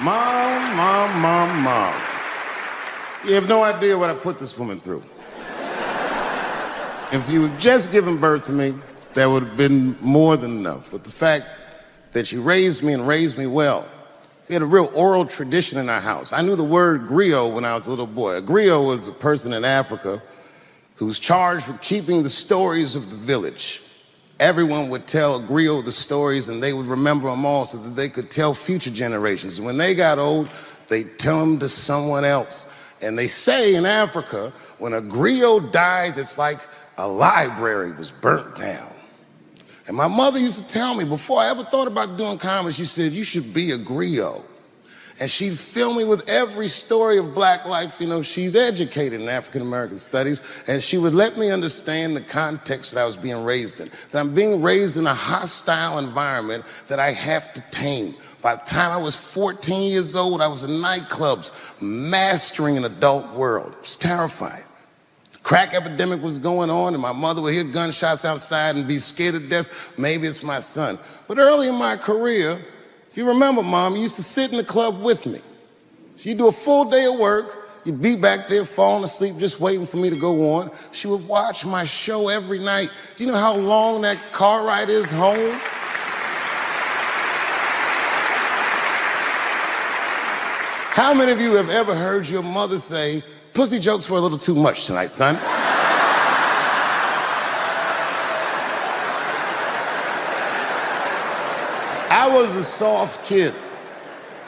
Mom. You have no idea what I put this woman through. If you had just given birth to me, that would have been more than enough. But the fact that she raised me and raised me well, we had a real oral tradition in our house. I knew the word griot when I was a little boy. A griot was a person in Africa who's charged with keeping the stories of the village. Everyone would tell a griot the stories and they would remember them all so that they could tell future generations. And when they got old, they'd tell them to someone else. And they say in Africa, when a griot dies, it's like a library was burnt down. And my mother used to tell me, before I ever thought about doing comedy, she said, you should be a griot. And she'd fill me with every story of black life. You know, she's educated in African-American studies, and she would let me understand the context that I was being raised in, that I'm being raised in a hostile environment that I have to tame. By the time I was 14 years old, I was in nightclubs, mastering an adult world. It was terrifying. The crack epidemic was going on, and my mother would hear gunshots outside and be scared to death. Maybe it's my son. But early in my career, if you remember, Mom, you used to sit in the club with me. She'd do a full day of work. You'd be back there falling asleep, just waiting for me to go on. She would watch my show every night. Do you know how long that car ride is home? How many of you have ever heard your mother say, pussy jokes were a little too much tonight, son? I was a soft kid.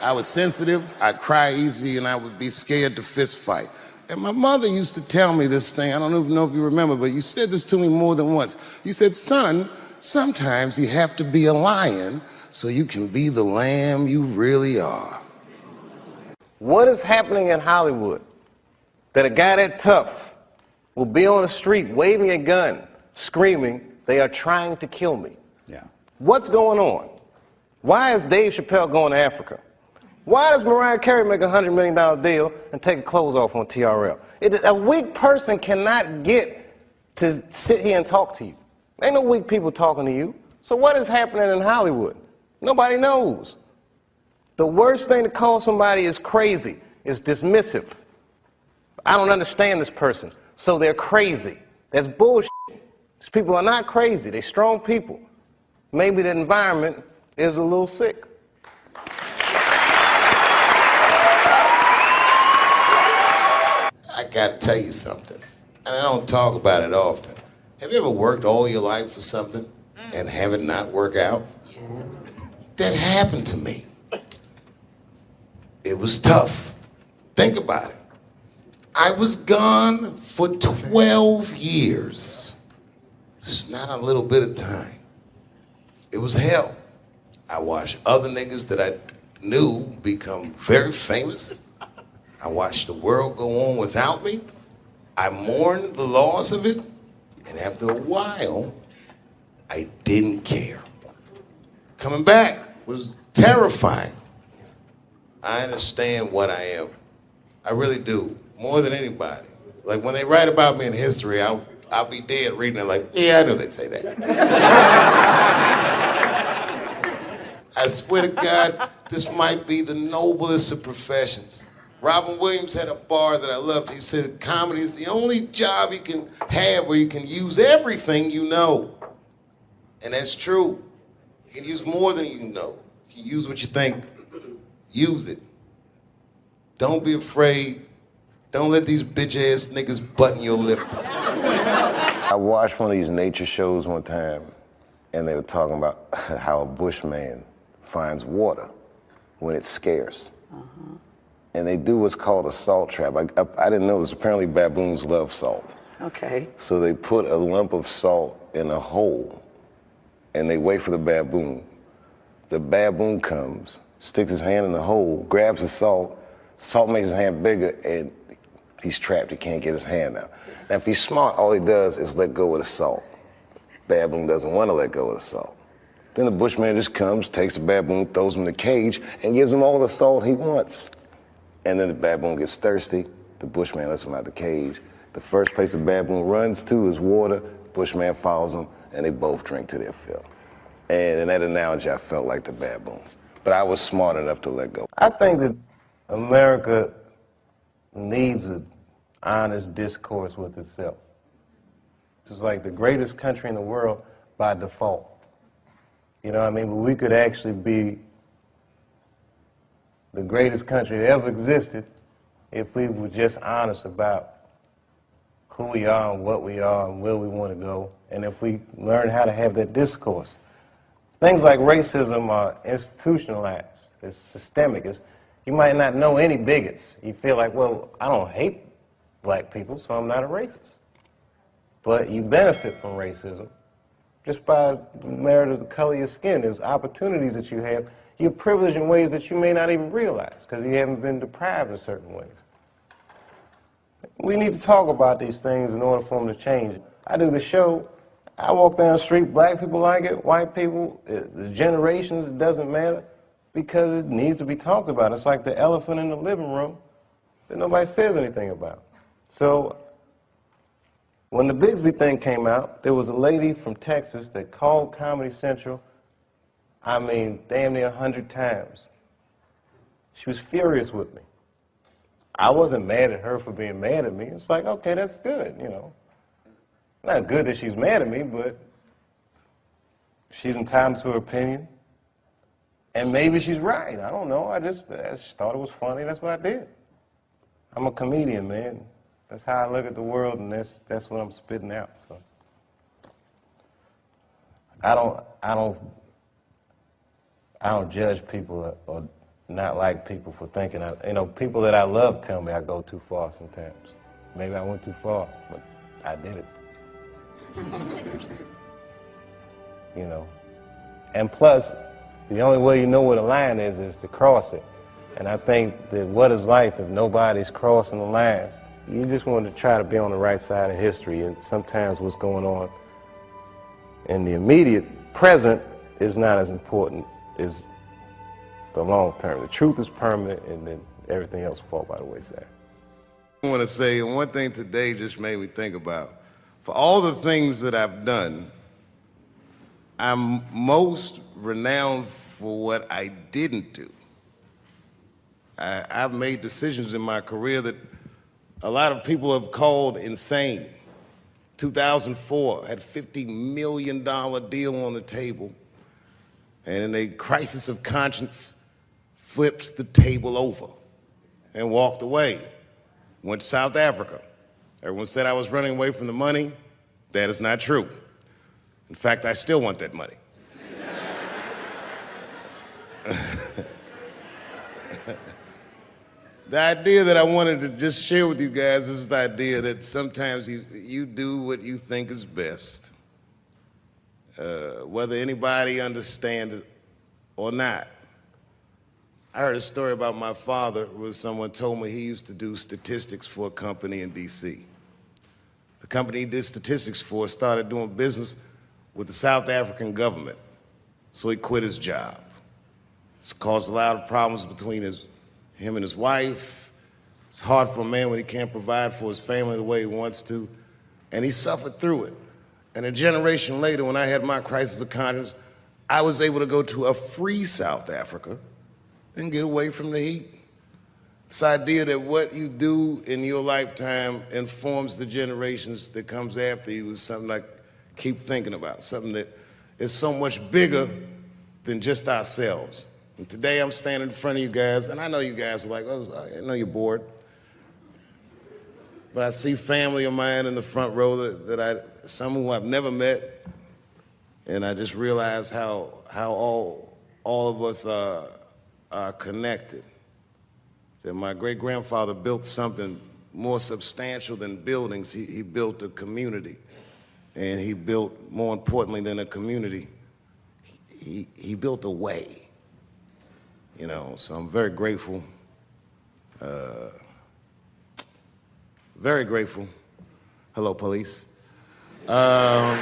I was sensitive, I'd cry easy, and I would be scared to fist fight. And my mother used to tell me this thing, I don't even know if you remember, but you said this to me more than once. You said, son, sometimes you have to be a lion so you can be the lamb you really are. What is happening in Hollywood that a guy that tough will be on the street waving a gun, screaming, they are trying to kill me? Yeah. What's going on? Why is Dave Chappelle going to Africa? Why does Mariah Carey make a $100 million deal and take her clothes off on TRL? A weak person cannot get to sit here and talk to you. Ain't no weak people talking to you. So what is happening in Hollywood? Nobody knows. The worst thing to call somebody is crazy, is dismissive. I don't understand this person, so they're crazy. That's bullshit. These people are not crazy. They're strong people. Maybe the environment is a little sick. I gotta tell you something, and I don't talk about it often. Have you ever worked all your life for something and have it not work out? That happened to me. It was tough. Think about it. I was gone for 12 years. It's not a little bit of time. It was hell. I watched other niggas that I knew become very famous. I watched the world go on without me. I mourned the loss of it, and after a while, I didn't care. Coming back was terrifying. I understand what I am. I really do, more than anybody. Like when they write about me in history, I'll be dead reading it like, yeah, I knew they'd say that. I swear to God, this might be the noblest of professions. Robin Williams had a bar that I loved. He said, comedy is the only job you can have where you can use everything you know. And that's true. You can use more than you know. You can use what you think. Use it. Don't be afraid. Don't let these bitch-ass niggas button your lip. I watched one of these nature shows one time, and they were talking about how a bushman finds water when it's scarce. And they do what's called a salt trap. I didn't know this. Apparently baboons love salt. Okay. So they put a lump of salt in a hole, and they wait for the baboon. The baboon comes, sticks his hand in the hole, grabs the salt makes his hand bigger, and he's trapped. He can't get his hand out. Now, if he's smart, all he does is let go of the salt. Baboon doesn't want to let go of the salt. Then the bushman just comes, takes the baboon, throws him in the cage, and gives him all the salt he wants. And then the baboon gets thirsty. The bushman lets him out the cage. The first place the baboon runs to is water. The bushman follows him, and they both drink to their fill. And in that analogy, I felt like the baboon. but I was smart enough to let go. I think that America needs an honest discourse with itself. It's like the greatest country in the world by default. You know what I mean? But we could actually be the greatest country that ever existed if we were just honest about who we are and what we are and where we want to go, and if we learn how to have that discourse. Things like racism are institutionalized. It's systemic. You might not know any bigots. You feel like, well, I don't hate black people, so I'm not a racist. But you benefit from racism just by the merit of the color of your skin. There's opportunities that you have. You're privileged in ways that you may not even realize because you haven't been deprived in certain ways. We need to talk about these things in order for them to change. I do the show. I walk down the street, black people like it, white people, the generations, it doesn't matter, because it needs to be talked about. It's like the elephant in the living room that nobody says anything about. So when the Bigsby thing came out, there was a lady from Texas that called Comedy Central, I mean, damn near 100 times. She was furious with me. I wasn't mad at her for being mad at me. It's like, okay, that's good, you know. Not good that she's mad at me, but she's entitled to her opinion. And maybe she's right. I don't know. I just thought it was funny. That's what I did. I'm a comedian, man. That's how I look at the world, and that's what I'm spitting out. So I don't judge people or not like people for thinking. People that I love tell me I go too far sometimes. Maybe I went too far, but I did it. You know. And plus, the only way you know where the line is to cross it. And I think that what is life if nobody's crossing the line? You just want to try to be on the right side of history, and sometimes what's going on in the immediate present is not as important as the long term. The truth is permanent, and then everything else falls by the wayside. I want to say one thing today just made me think about. For all the things that I've done, I'm most renowned for what I didn't do. I've made decisions in my career that a lot of people have called insane. 2004, had a $50 million deal on the table, and in a crisis of conscience, flipped the table over and walked away. Went to South Africa. Everyone said I was running away from the money. That is not true. In fact, I still want that money. The idea that I wanted to just share with you guys is the idea that sometimes you do what you think is best, whether anybody understands it or not. I heard a story about my father where someone told me he used to do statistics for a company in D.C. The company he did statistics for started doing business with the South African government, so he quit his job. It's caused a lot of problems between him and his wife. It's hard for a man when he can't provide for his family the way he wants to, and he suffered through it. And a generation later, when I had my crisis of conscience, I was able to go to a free South Africa and get away from the heat. This idea that what you do in your lifetime informs the generations that comes after you is something I keep thinking about, something that is so much bigger than just ourselves. And today I'm standing in front of you guys, and I know you guys are like, oh, I know you're bored. But I see family of mine in the front row some who I've never met, and I just realize how all of us are connected. That my great-grandfather built something more substantial than buildings. He built a community, and he built, more importantly than a community, he built a way. You know, so I'm very grateful. Very grateful. Hello, police. I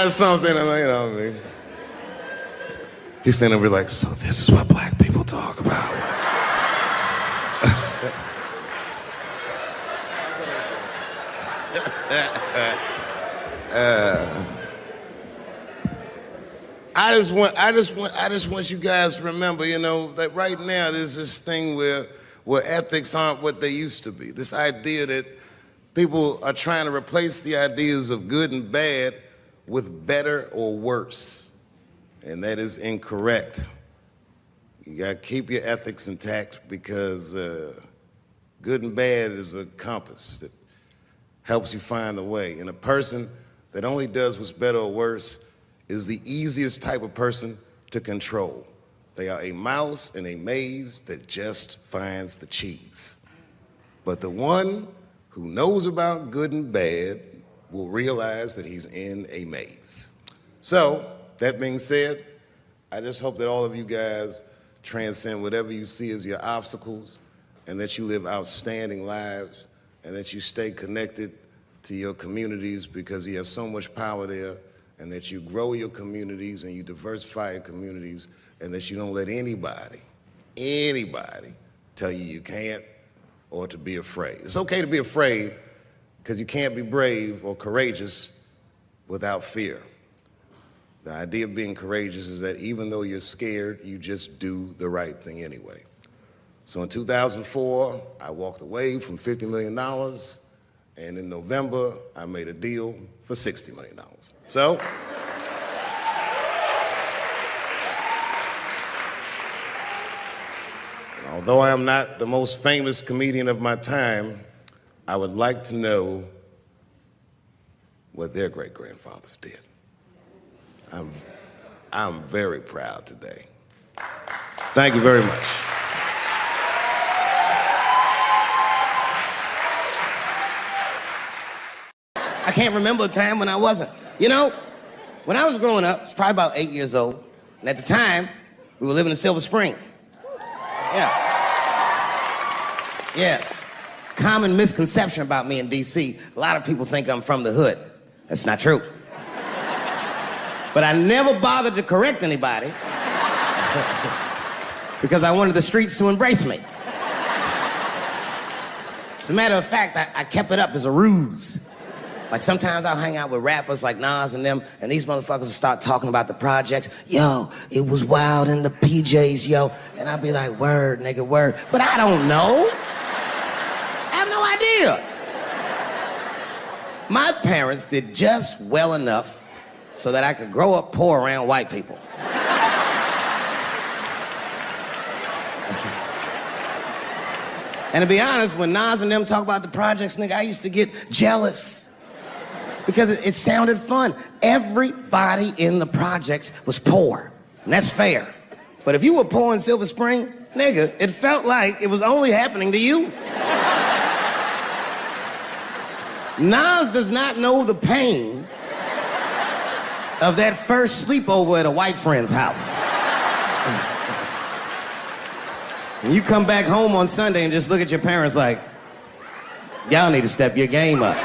just saw him saying, you know what I mean? He's standing over like, so this is what black people talk about. I just want you guys to remember, you know, that right now there's this thing where ethics aren't what they used to be. This idea that people are trying to replace the ideas of good and bad with better or worse. And that is incorrect. You gotta keep your ethics intact because good and bad is a compass that helps you find the way. And a person that only does what's better or worse is the easiest type of person to control. They are a mouse in a maze that just finds the cheese. But the one who knows about good and bad will realize that he's in a maze. So, that being said, I just hope that all of you guys transcend whatever you see as your obstacles and that you live outstanding lives and that you stay connected to your communities because you have so much power there, and that you grow your communities and you diversify your communities, and that you don't let anybody tell you you can't or to be afraid. It's okay to be afraid because you can't be brave or courageous without fear. The idea of being courageous is that even though you're scared, you just do the right thing anyway. So in 2004, I walked away from $50 million, and in November, I made a deal for $60 million. So, although I am not the most famous comedian of my time, I would like to know what their great-grandfathers did. I'm very proud today. Thank you very much. I can't remember a time when I wasn't. You know, when I was growing up, I was probably about 8 years old, and at the time, we were living in Silver Spring. Yeah. Yes. Common misconception about me in D.C. A lot of people think I'm from the hood. That's not true. But I never bothered to correct anybody because I wanted the streets to embrace me. As a matter of fact, I kept it up as a ruse. Like sometimes I'll hang out with rappers like Nas and them, and these motherfuckers will start talking about the projects. Yo, it was wild in the PJs, yo. And I'll be like, word, nigga, word. But I don't know. I have no idea. My parents did just well enough so that I could grow up poor around white people. And to be honest, when Nas and them talk about the projects, nigga, I used to get jealous. Because it sounded fun. Everybody in the projects was poor, and that's fair. But if you were poor in Silver Spring, nigga, it felt like it was only happening to you. Nas does not know the pain of that first sleepover at a white friend's house. And you come back home on Sunday and just look at your parents like, y'all need to step your game up.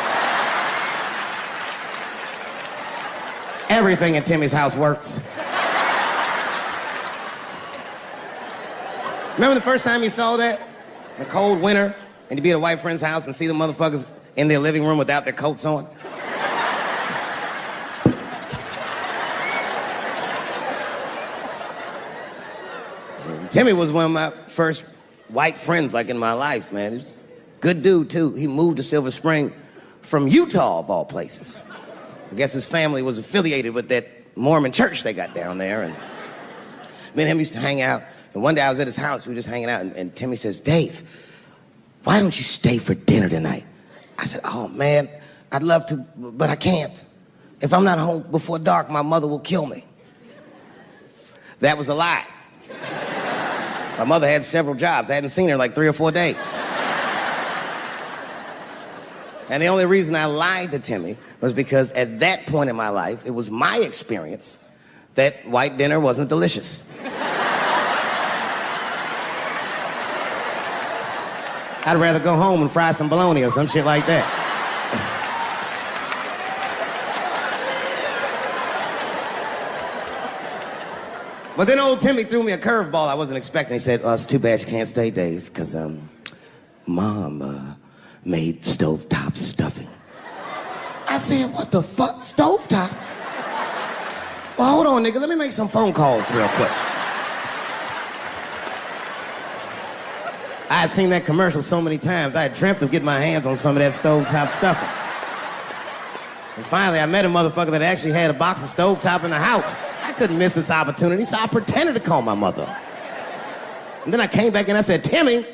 Everything in Timmy's house works. Remember the first time you saw that? In a cold winter, and you'd be at a white friend's house and see the motherfuckers in their living room without their coats on? Timmy was one of my first white friends, like, in my life, man. He's a good dude, too. He moved to Silver Spring from Utah, of all places. I guess his family was affiliated with that Mormon church they got down there, and me and him used to hang out. And one day I was at his house, we were just hanging out, and Timmy says, Dave, why don't you stay for dinner tonight? I said, oh, man, I'd love to, but I can't. If I'm not home before dark, my mother will kill me. That was a lie. My mother had several jobs. I hadn't seen her in like 3 or 4 days. And the only reason I lied to Timmy was because at that point in my life, it was my experience that white dinner wasn't delicious. I'd rather go home and fry some bologna or some shit like that. But then old Timmy threw me a curveball I wasn't expecting. He said, oh, it's too bad you can't stay, Dave, because Mom made stovetop stuffing. I said, what the fuck, stovetop? Well, hold on, nigga. Let me make some phone calls real quick. I had seen that commercial so many times, I had dreamt of getting my hands on some of that stovetop stuffing. And finally, I met a motherfucker that actually had a box of stovetop in the house. I couldn't miss this opportunity, so I pretended to call my mother. And then I came back and I said, Timmy,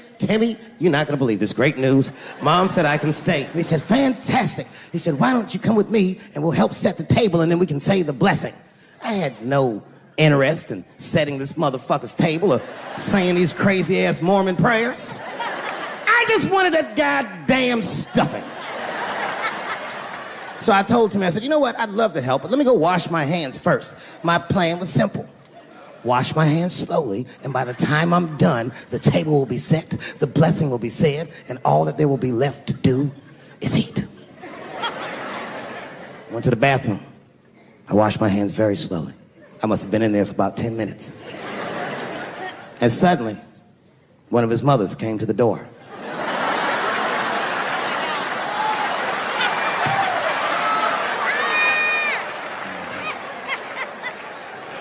you're not gonna believe this great news. Mom said I can stay. And he said, fantastic. He said, why don't you come with me and we'll help set the table and then we can say the blessing. I had no interest in setting this motherfucker's table or saying these crazy ass Mormon prayers. I just wanted that goddamn stuffing. So I told Timmy, I said, you know what, I'd love to help, but let me go wash my hands first. My plan was simple. Wash my hands slowly, and by the time I'm done, the table will be set, the blessing will be said, and all that there will be left to do is eat. Went to the bathroom. I washed my hands very slowly. I must have been in there for about 10 minutes. And suddenly, one of his mothers came to the door.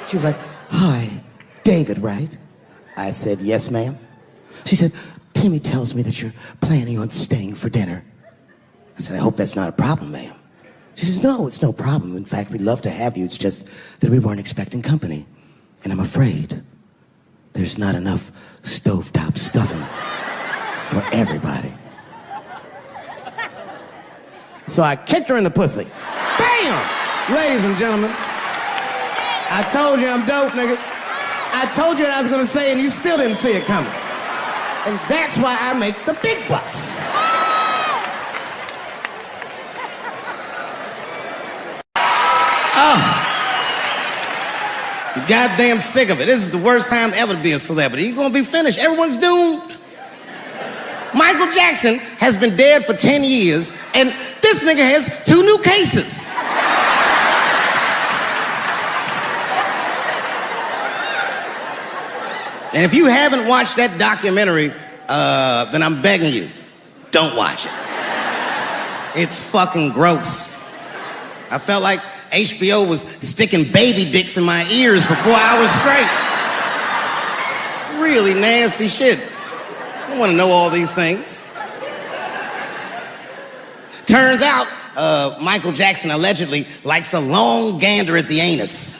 She was like, hi, David, right? I said, yes, ma'am. She said, Timmy tells me that you're planning on staying for dinner. I said, I hope that's not a problem, ma'am. She says, no, it's no problem. In fact, we'd love to have you. It's just that we weren't expecting company. And I'm afraid there's not enough stovetop stuffing for everybody. So I kicked her in the pussy. Bam! Ladies and gentlemen, I told you I'm dope, nigga. I told you what I was gonna say and you still didn't see it coming. And that's why I make the big bucks. Oh. I'm goddamn sick of it. This is the worst time ever to be a celebrity. You're gonna be finished. Everyone's doomed. Michael Jackson has been dead for 10 years, and this nigga has 2 new cases. And if you haven't watched that documentary, then I'm begging you, don't watch it. It's fucking gross. I felt like HBO was sticking baby dicks in my ears for 4 hours straight. Really nasty shit. I don't want to know all these things. Turns out, Michael Jackson allegedly likes a long gander at the anus.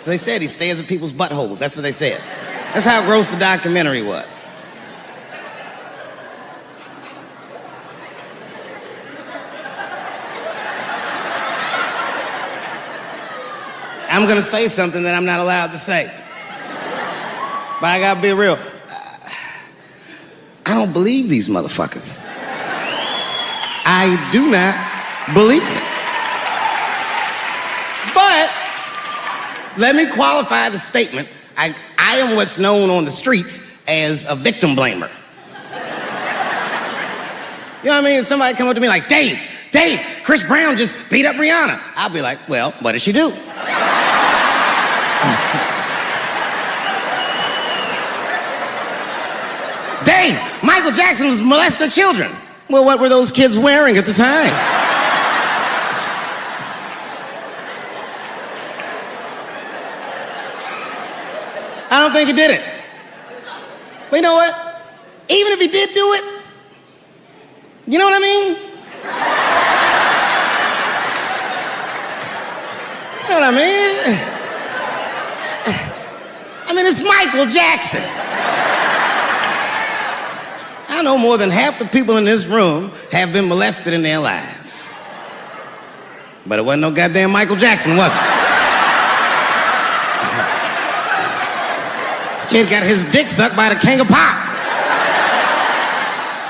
So they said he stares at people's buttholes. That's what they said. That's how gross the documentary was. I'm gonna say something that I'm not allowed to say. But I gotta be real. I don't believe these motherfuckers. I do not believe it. But let me qualify the statement. I am what's known on the streets as a victim blamer. You know what I mean? If somebody come up to me like, Dave, Chris Brown just beat up Rihanna. I'll be like, well, what did she do? Dave, Michael Jackson was molesting children. Well, what were those kids wearing at the time? I don't think he did it. But you know what? Even if he did do it, you know what I mean? You know what I mean? I mean, it's Michael Jackson. I know more than half the people in this room have been molested in their lives. But it wasn't no goddamn Michael Jackson, was it? This kid got his dick sucked by the king of pop.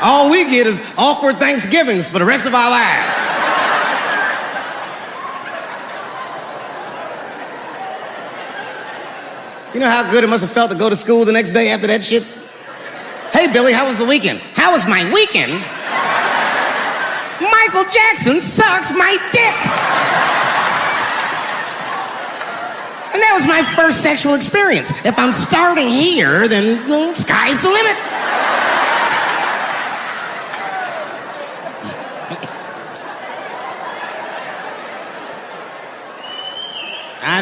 All we get is awkward Thanksgivings for the rest of our lives. You know how good it must have felt to go to school the next day after that shit? Hey, Billy, how was the weekend? How was my weekend? Michael Jackson sucked my dick. And that was my first sexual experience. If I'm starting here, then sky's the limit.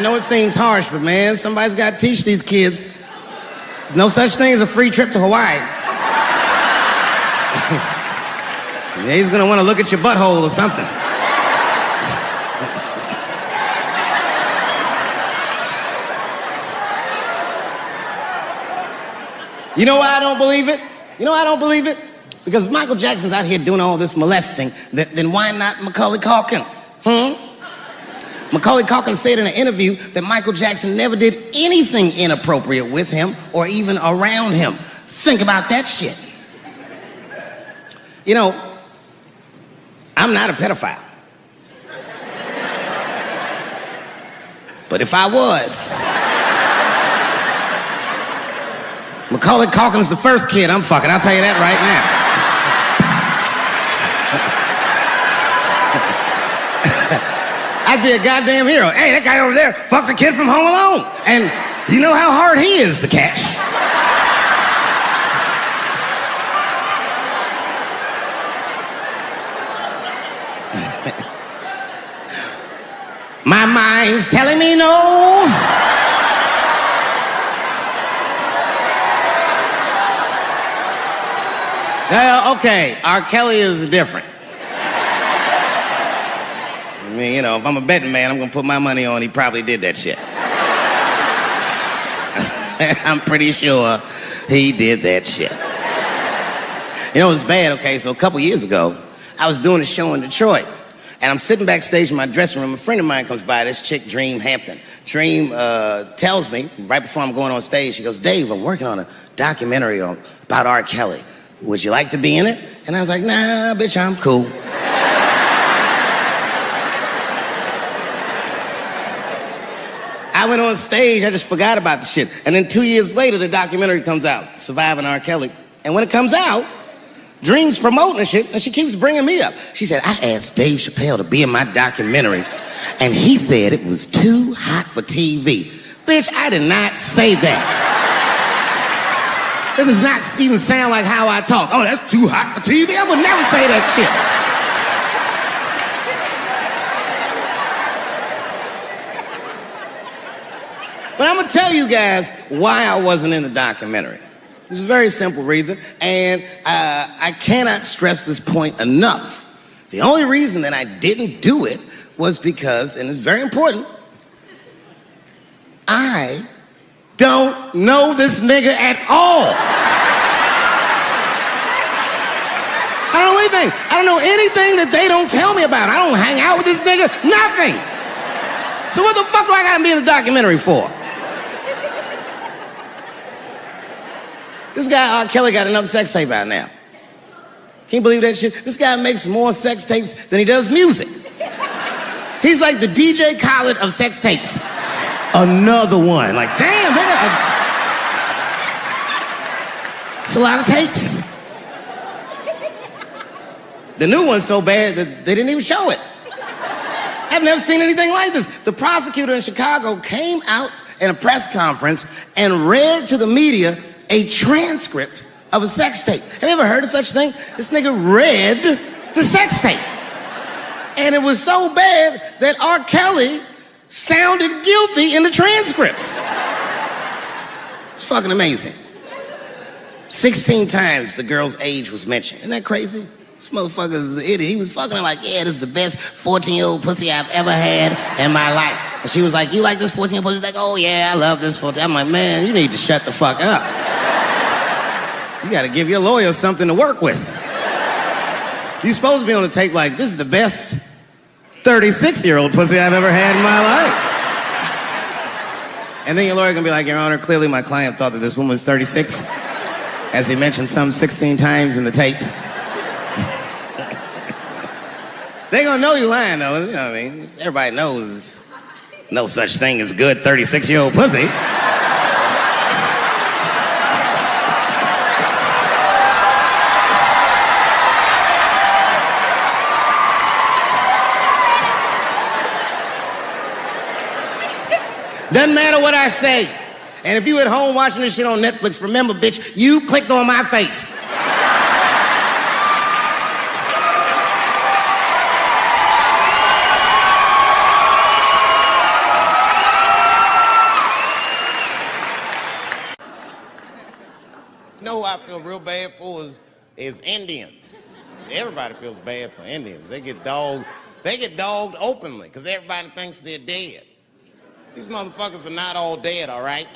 I know it seems harsh, but man, somebody's got to teach these kids. There's no such thing as a free trip to Hawaii. Yeah, he's gonna want to look at your butthole or something. You know why I don't believe it? You know why I don't believe it? Because if Michael Jackson's out here doing all this molesting, then why not Macaulay Culkin? Macaulay Culkin said in an interview that Michael Jackson never did anything inappropriate with him or even around him. Think about that shit. You know, I'm not a pedophile. But if I was, Macaulay Culkin's the first kid I'm fucking, I'll tell you that right now. I'd be a goddamn hero. Hey, that guy over there fucked a kid from Home Alone. And you know how hard he is to catch. My mind's telling me no. Okay, R. Kelly is different. I mean, you know, if I'm a betting man, I'm gonna put my money on he probably did that shit. I'm pretty sure he did that shit. You know, it was bad, okay, so a couple years ago, I was doing a show in Detroit, and I'm sitting backstage in my dressing room. A friend of mine comes by, this chick, Dream Hampton. Dream tells me, right before I'm going on stage, she goes, Dave, I'm working on a documentary about R. Kelly. Would you like to be in it? And I was like, nah, bitch, I'm cool. I went on stage, I just forgot about the shit. And then 2 years later, the documentary comes out, Surviving R. Kelly. And when it comes out, Dream's promoting the shit, and she keeps bringing me up. She said, I asked Dave Chappelle to be in my documentary, and he said it was too hot for TV. Bitch, I did not say that. That does not even sound like how I talk. Oh, that's too hot for TV? I would never say that shit. But I'm gonna tell you guys why I wasn't in the documentary. There's a very simple reason, and I cannot stress this point enough. The only reason that I didn't do it was because, and it's very important, I don't know this nigga at all. I don't know anything. I don't know anything that they don't tell me about. I don't hang out with this nigga, nothing. So what the fuck do I gotta be in the documentary for? This guy, R. Kelly, got another sex tape out now. Can you believe that shit? This guy makes more sex tapes than he does music. He's like the DJ Khaled of sex tapes. Another one. Like, damn, nigga. It's a lot of tapes. The new one's so bad that they didn't even show it. I've never seen anything like this. The prosecutor in Chicago came out in a press conference and read to the media a transcript of a sex tape. Have you ever heard of such a thing? This nigga read the sex tape. And it was so bad that R. Kelly sounded guilty in the transcripts. It's fucking amazing. 16 times the girl's age was mentioned. Isn't that crazy? This motherfucker is an idiot. He was fucking her like, yeah, this is the best 14-year-old pussy I've ever had in my life. And she was like, you like this 14-year-old pussy? He's like, oh yeah, I love this 14. I'm like, man, you need to shut the fuck up. You gotta give your lawyer something to work with. You're supposed to be on the tape like, this is the best 36-year-old pussy I've ever had in my life. And then your lawyer gonna be like, Your Honor, clearly my client thought that this woman was 36, as he mentioned some 16 times in the tape. They gonna know you lying though, you know what I mean? Everybody knows no such thing as good 36-year-old pussy. Doesn't matter what I say. And if you at home watching this shit on Netflix, remember, bitch, you clicked on my face. know who I feel real bad for is Indians. Everybody feels bad for Indians. They get dogged openly because everybody thinks they're dead. These motherfuckers are not all dead, all right?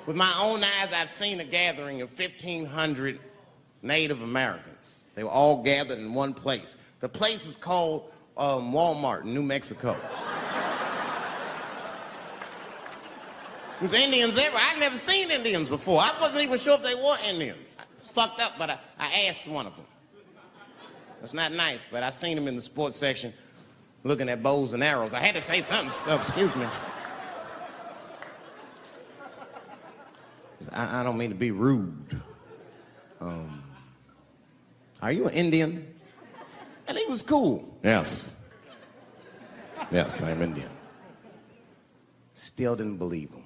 With my own eyes, I've seen a gathering of 1,500 Native Americans. They were all gathered in one place. The place is called Walmart in New Mexico. There's Indians everywhere. I'd never seen Indians before. I wasn't even sure if they were Indians. It's fucked up, but I asked one of them. It's not nice, but I seen him in the sports section looking at bows and arrows. I had to say something. Excuse me. I don't mean to be rude. Are you an Indian? And he was cool. Yes. Yes, I'm Indian. Still didn't believe him.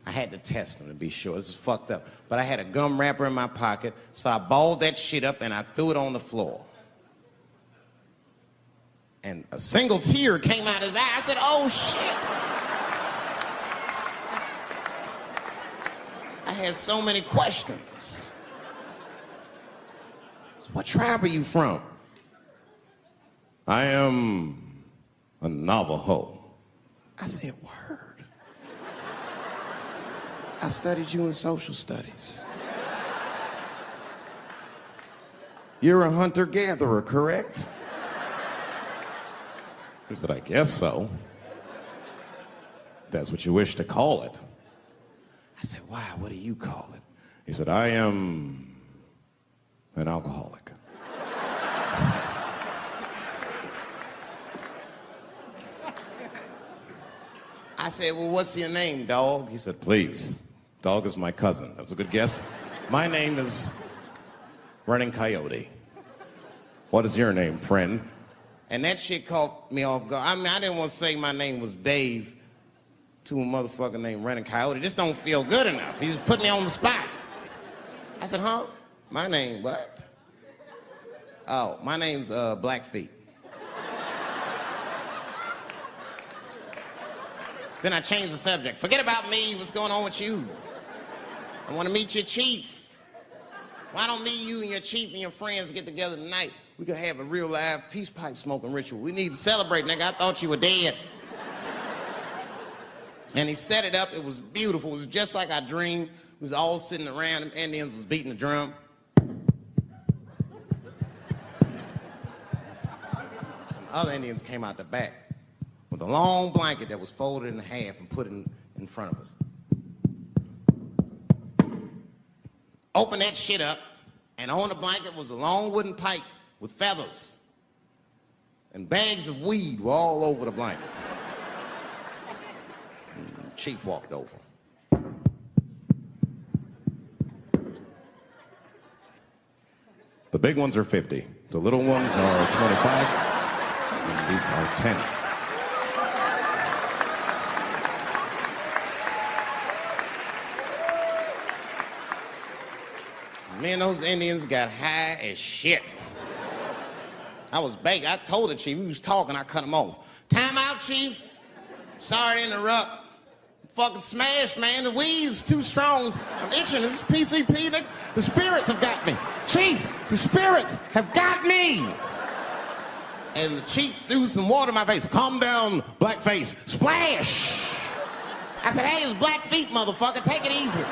I had to test him to be sure. This is fucked up. But I had a gum wrapper in my pocket, so I balled that shit up and I threw it on the floor. And a single tear came out his eye. I said, oh shit. I had so many questions. So what tribe are you from? I am a Navajo. I said, word. I studied you in social studies. You're a hunter-gatherer, correct? He said, I guess so. That's what you wish to call it. I said, why? What do you call it? He said, I am an alcoholic. I said, well, what's your name, dog? He said, please. Dog is my cousin. That was a good guess. My name is Running Coyote. What is your name, friend? And that shit caught me off guard. I mean, I didn't want to say my name was Dave to a motherfucker named Running Coyote. This don't feel good enough. He just put me on the spot. I said, huh? My name, what? Oh, my name's Blackfeet. Then I changed the subject. Forget about me. What's going on with you? I want to meet your chief. Why don't me, you, and your chief and your friends get together tonight? We could have a real live peace pipe smoking ritual. We need to celebrate, nigga. I thought you were dead. And he set it up. It was beautiful. It was just like I dreamed. We was all sitting around. Them Indians was beating the drum. Some other Indians came out the back with a long blanket that was folded in half and put in front of us. Open that shit up, and on the blanket was a long wooden pipe with feathers. And bags of weed were all over the blanket. Chief walked over. The big ones are 50. The little ones are 25. And these are 10. Me and those Indians got high as shit. I was baked. I told the chief, he was talking, I cut him off. Time out, chief. Sorry to interrupt. I'm fucking smashed, man. The weed's too strong. I'm itching. This is PCP. The spirits have got me. Chief, the spirits have got me. And the chief threw some water in my face. Calm down, blackface. Splash. I said, hey, it's Blackfeet, motherfucker. Take it easy.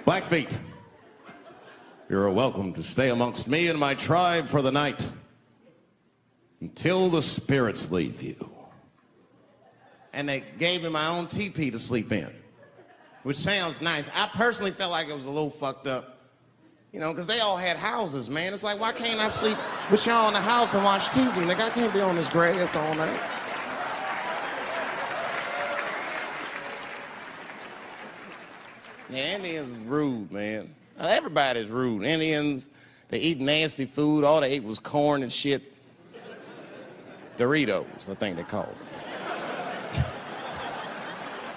Blackfeet, you're welcome to stay amongst me and my tribe for the night until the spirits leave you. And they gave me my own teepee to sleep in, which sounds nice. I personally felt like it was a little fucked up, you know, because they all had houses, man. It's like, why can't I sleep with y'all in the house and watch TV? Nigga, I can't be on this grass all night. Yeah, Indians is rude, man. Everybody's rude. Indians, they eat nasty food. All they ate was corn and shit. Doritos, I think they call them.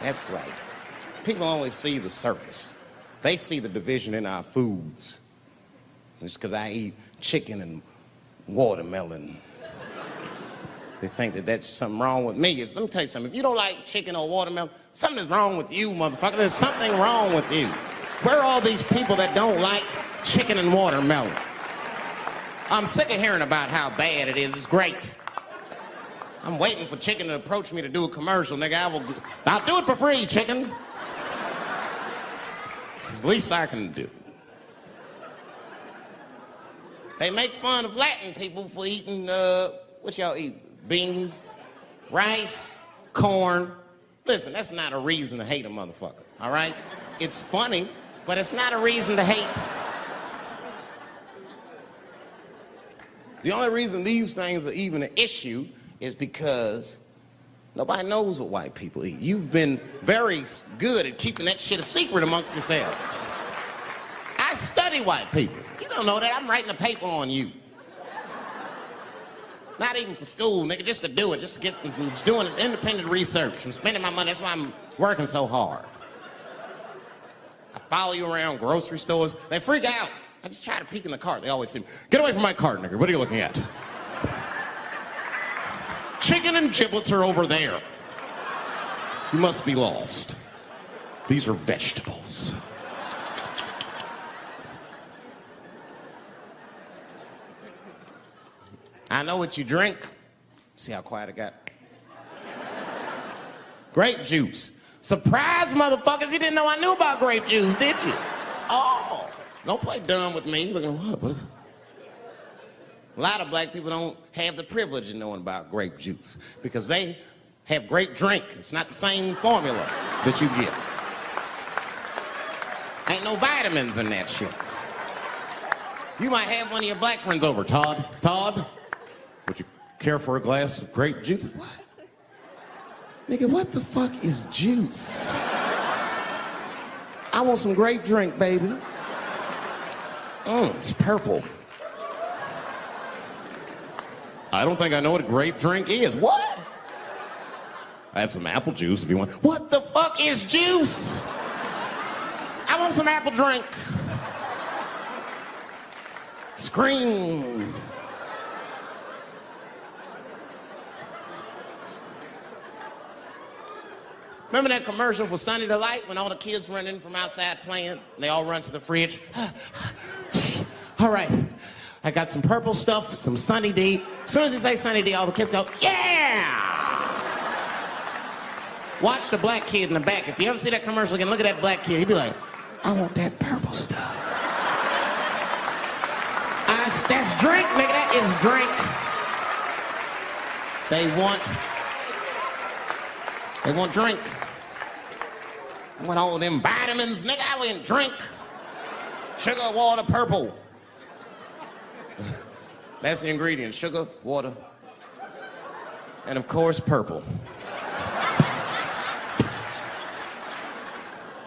That's right. People only see the surface. They see the division in our foods. Just because I eat chicken and watermelon. They think that that's something wrong with me. Let me tell you something. If you don't like chicken or watermelon, something's wrong with you, motherfucker. There's something wrong with you. Where are all these people that don't like chicken and watermelon? I'm sick of hearing about how bad it is. It's great. I'm waiting for chicken to approach me to do a commercial, nigga. I'll do it for free, chicken. It's the least I can do. They make fun of Latin people for eating, what y'all eat? Beans, rice, corn. Listen, that's not a reason to hate a motherfucker, all right? It's funny, but it's not a reason to hate. The only reason these things are even an issue is because nobody knows what white people eat. You've been very good at keeping that shit a secret amongst yourselves. I study white people. You don't know that. I'm writing a paper on you. Not even for school, nigga, just to do it, just to get, I'm just doing independent research. I'm spending my money, that's why I'm working so hard. I follow you around grocery stores. They freak out. I just try to peek in the cart. They always say, get away from my cart, nigga. What are you looking at? Chicken and giblets are over there. You must be lost. These are vegetables. I know what you drink. See how quiet it got? Grape juice. Surprise, motherfuckers, you didn't know I knew about grape juice, did you? Oh, don't play dumb with me. Look at what is it? A lot of black people don't have the privilege of knowing about grape juice because they have grape drink. It's not the same formula that you get. Ain't no vitamins in that shit. You might have one of your black friends over, Todd. Todd, would you care for a glass of grape juice? What? Nigga, what the fuck is juice? I want some grape drink, baby. It's purple. I don't think I know what a grape drink is. What? I have some apple juice if you want. What the fuck is juice? I want some apple drink. Scream. Remember that commercial for Sunny Delight when all the kids run in from outside playing? And they all run to the fridge. All right, I got some purple stuff, some Sunny D. As soon as you say Sunny D, all the kids go, yeah! Watch the black kid in the back. If you ever see that commercial again, look at that black kid. He'd be like, I want that purple stuff. That's drink, nigga, that is drink. They want drink. I want all them vitamins, nigga, I want drink. Sugar, water, purple. That's the ingredient, sugar, water, and of course, purple.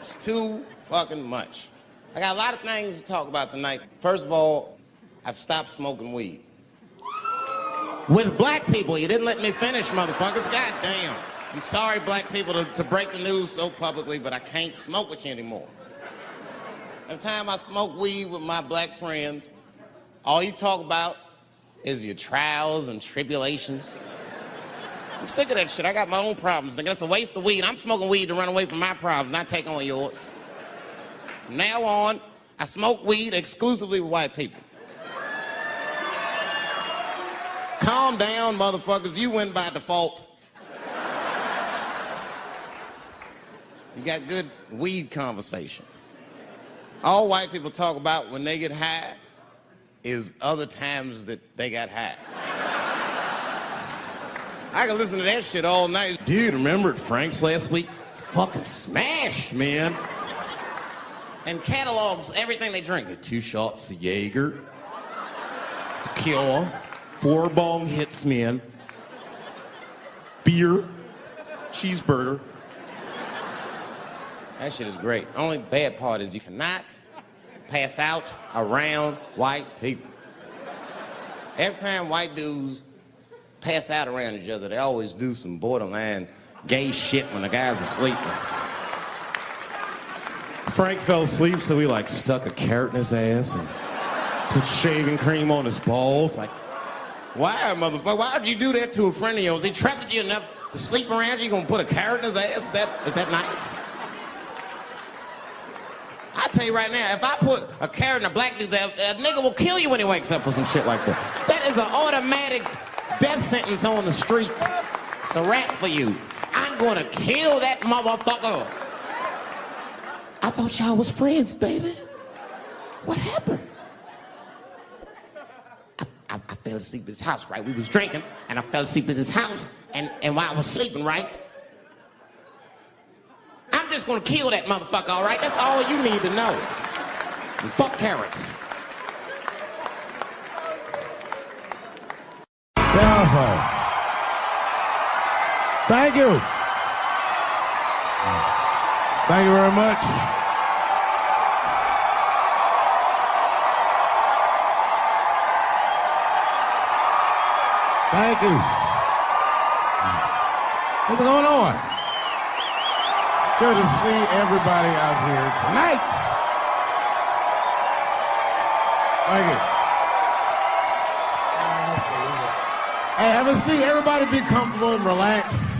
It's too fucking much. I got a lot of things to talk about tonight. First of all, I've stopped smoking weed. With black people, you didn't let me finish, motherfuckers. God damn. I'm sorry, black people, to break the news so publicly, but I can't smoke with you anymore. Every time I smoke weed with my black friends, all you talk about is your trials and tribulations. I'm sick of that shit. I got my own problems. Nigga, that's a waste of weed. I'm smoking weed to run away from my problems, not take on yours. From now on, I smoke weed exclusively with white people. Calm down, motherfuckers. You win by default. You got good weed conversation. All white people talk about when they get high is other times that they got high. I can listen to that shit all night. Dude, remember at Frank's last week? It's fucking smashed, man. And catalogs everything they drink. 2 shots of Jaeger, tequila, 4 bong hits, man, beer, cheeseburger. That shit is great. Only bad part is you cannot pass out around white people. Every time white dudes pass out around each other, they always do some borderline gay shit when the guy's asleep. Frank fell asleep, so we stuck a carrot in his ass and put shaving cream on his balls. Why, motherfucker? Why would you do that to a friend of yours? He trusted you enough to sleep around you. You gonna put a carrot in his ass? Is that nice? I tell you right now, if I put a carrot in a black dude's ass, a nigga will kill you when he wakes up for some shit like that. That is an automatic death sentence on the street. It's a rap for you. I'm gonna kill that motherfucker. I thought y'all was friends, baby. What happened? I fell asleep at his house, right? We was drinking, and I fell asleep at his house, and while I was sleeping, right? I'm just gonna kill that motherfucker, all right? That's all you need to know. And fuck carrots. Thank you. Thank you very much. Thank you. What's going on? Good to see everybody out here tonight. Thank you. Hey, have a seat. Everybody be comfortable and relax.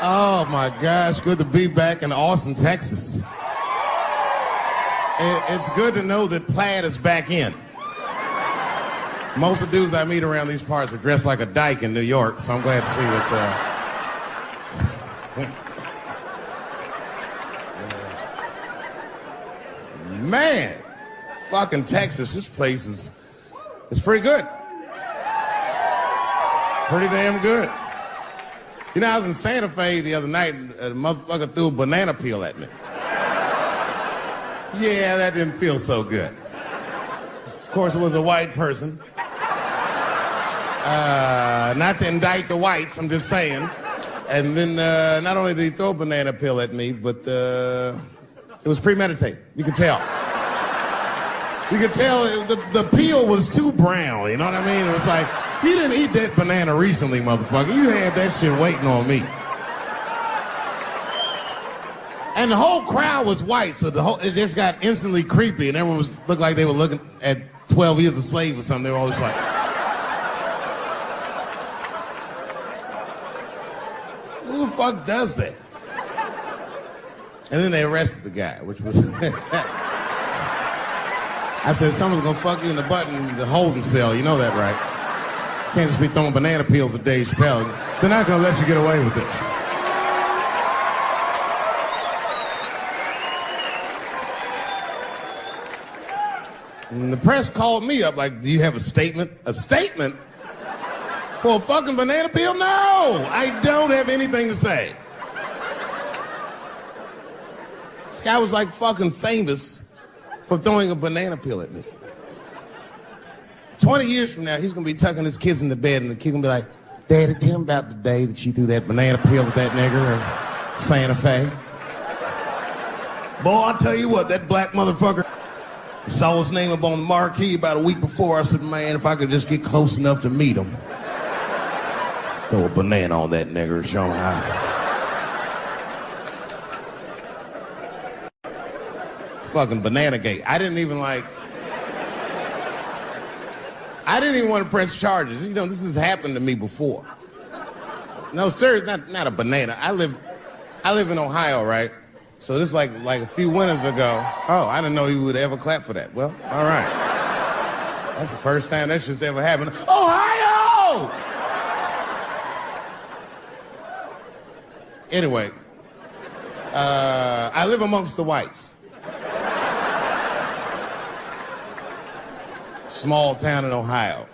Oh my gosh, good to be back in Austin, Texas. It's good to know that plaid is back in. Most of the dudes I meet around these parts are dressed like a dyke in New York, so I'm glad to see that. Man, fucking Texas, this place is pretty good. Pretty damn good. You know, I was in Santa Fe the other night, and a motherfucker threw a banana peel at me. Yeah, that didn't feel so good. Of course, it was a white person. Not to indict the whites, I'm just saying. And then not only did he throw a banana peel at me, but it was premeditated. You could tell. You could tell the peel was too brown, you know what I mean? It was like, you didn't eat that banana recently, motherfucker. You had that shit waiting on me. And the whole crowd was white, so it just got instantly creepy, and everyone looked like they were looking at 12 Years a Slave or something. They were all just like, who the fuck does that? And then they arrested the guy, which was... I said, someone's gonna fuck you in the butt in the holding cell. You know that, right? Can't just be throwing banana peels at Dave Chappelle. They're not gonna let you get away with this. And the press called me up like, do you have a statement? A statement? For a fucking banana peel? No! I don't have anything to say. This guy was like fucking famous for throwing a banana peel at me. 20 years from now, he's gonna be tucking his kids into bed and the kid gonna be like, Daddy, tell him about the day that you threw that banana peel at that nigger in Santa Fe. Boy, I'll tell you what, that black motherfucker saw his name up on the marquee about a week before. I said, man, if I could just get close enough to meet him, throw a banana on that nigger and show him how. Fucking banana gate. I didn't even want to press charges. You know, this has happened to me before. No, sir, it's not a banana. I live in Ohio, right? So this is like a few winters ago. Oh, I didn't know you would ever clap for that. Well, all right. That's the first time that shit's ever happened. Ohio! Anyway, I live amongst the whites. Small town in Ohio.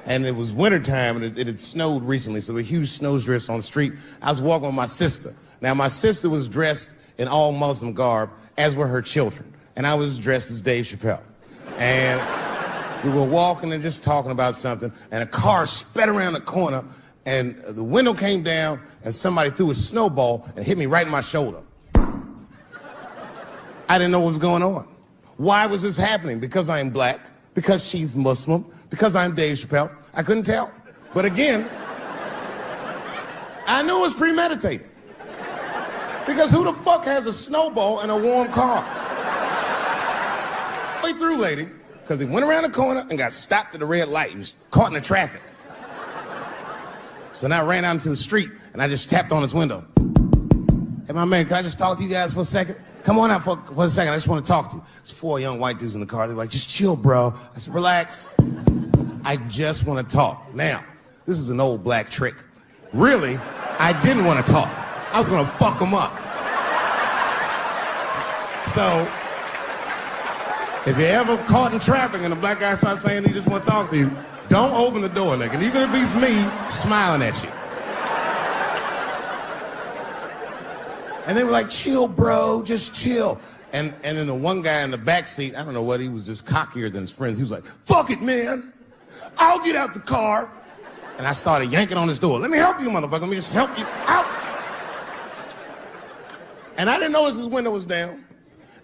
And it was wintertime, and it had snowed recently, so there were huge snowdrifts on the street. I was walking with my sister. Now, my sister was dressed in all Muslim garb, as were her children. And I was dressed as Dave Chappelle. And we were walking and just talking about something, and a car sped around the corner, and the window came down, and somebody threw a snowball and hit me right in my shoulder. I didn't know what was going on. Why was this happening? Because I'm black? Because she's Muslim? Because I'm Dave Chappelle? I couldn't tell. But again, I knew it was premeditated. Because who the fuck has a snowball in a warm car? Way through, lady, because he went around the corner and got stopped at the red light. He was caught in the traffic. So then I ran out into the street and I just tapped on his window. Hey, my man, can I just talk to you guys for a second? Come on out for a second. I just want to talk to you. There's 4 young white dudes in the car. They were like, just chill, bro. I said, relax. I just want to talk. Now, this is an old black trick. Really, I didn't want to talk. I was going to fuck them up. So, if you're ever caught in traffic and a black guy starts saying he just want to talk to you, don't open the door, nigga. And even if he's me, smiling at you. And they were like, chill, bro, just chill. And then the one guy in the back seat, I don't know what, he was just cockier than his friends. He was like, fuck it, man. I'll get out the car. And I started yanking on his door. Let me help you, motherfucker. Let me just help you out. And I didn't notice his window was down.